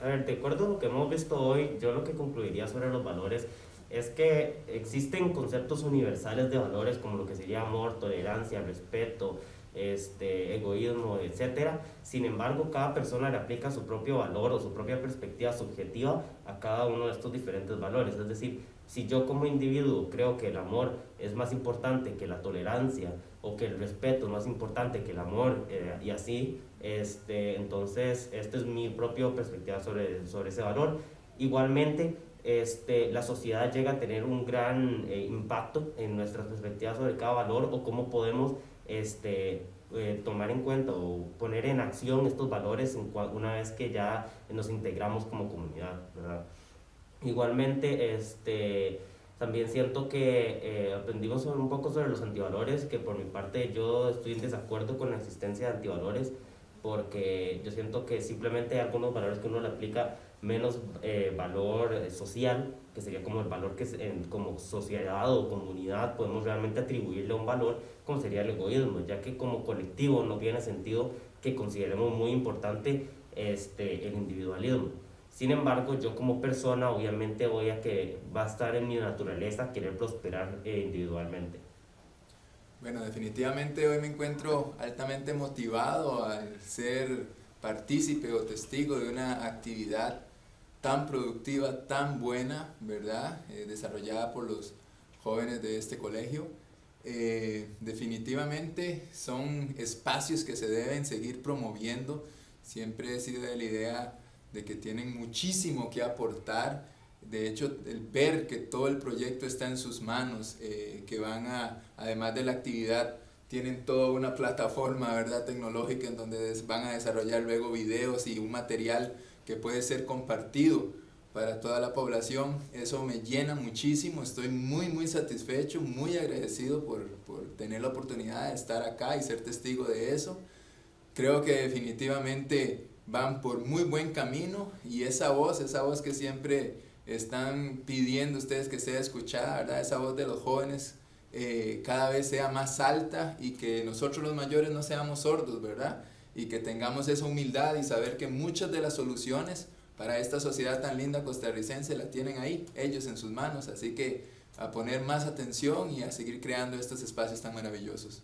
a ver, de acuerdo a lo que hemos visto hoy, yo lo que concluiría sobre los valores es que existen conceptos universales de valores como lo que sería amor, tolerancia, respeto, egoísmo, etc. Sin embargo, cada persona le aplica su propio valor o su propia perspectiva subjetiva a cada uno de estos diferentes valores. Es decir, Si yo como individuo creo que el amor es más importante que la tolerancia, o que el respeto es más importante que el amor, y así, entonces esta es mi propia perspectiva sobre ese valor. Igualmente, la sociedad llega a tener un gran impacto en nuestras perspectivas sobre cada valor, o cómo podemos tomar en cuenta o poner en acción estos valores una vez que ya nos integramos como comunidad, ¿verdad? Igualmente, también siento que aprendimos un poco sobre los antivalores, que por mi parte yo estoy en desacuerdo con la existencia de antivalores, porque yo siento que simplemente hay algunos valores que uno le aplica menos valor social, que sería como el valor que como sociedad o comunidad podemos realmente atribuirle un valor, como sería el egoísmo, ya que como colectivo no tiene sentido que consideremos muy importante el individualismo. Sin embargo, yo como persona obviamente va a estar en mi naturaleza querer prosperar individualmente. Bueno, definitivamente hoy me encuentro altamente motivado al ser partícipe o testigo de una actividad tan productiva, tan buena, ¿verdad? Desarrollada por los jóvenes de este colegio. Definitivamente son espacios que se deben seguir promoviendo. Siempre he sido de la idea de que tienen muchísimo que aportar. De hecho, el ver que todo el proyecto está en sus manos, que además de la actividad, tienen toda una plataforma, ¿verdad?, tecnológica en donde van a desarrollar luego videos y un material que puede ser compartido para toda la población. Eso me llena muchísimo, estoy muy muy satisfecho, muy agradecido por tener la oportunidad de estar acá y ser testigo de eso. Creo que definitivamente van por muy buen camino, y esa voz que siempre están pidiendo ustedes que sea escuchada, ¿verdad?, esa voz de los jóvenes, cada vez sea más alta, y que nosotros los mayores no seamos sordos, ¿verdad?, y que tengamos esa humildad y saber que muchas de las soluciones para esta sociedad tan linda costarricense la tienen ahí, ellos en sus manos. Así que a poner más atención y a seguir creando estos espacios tan maravillosos.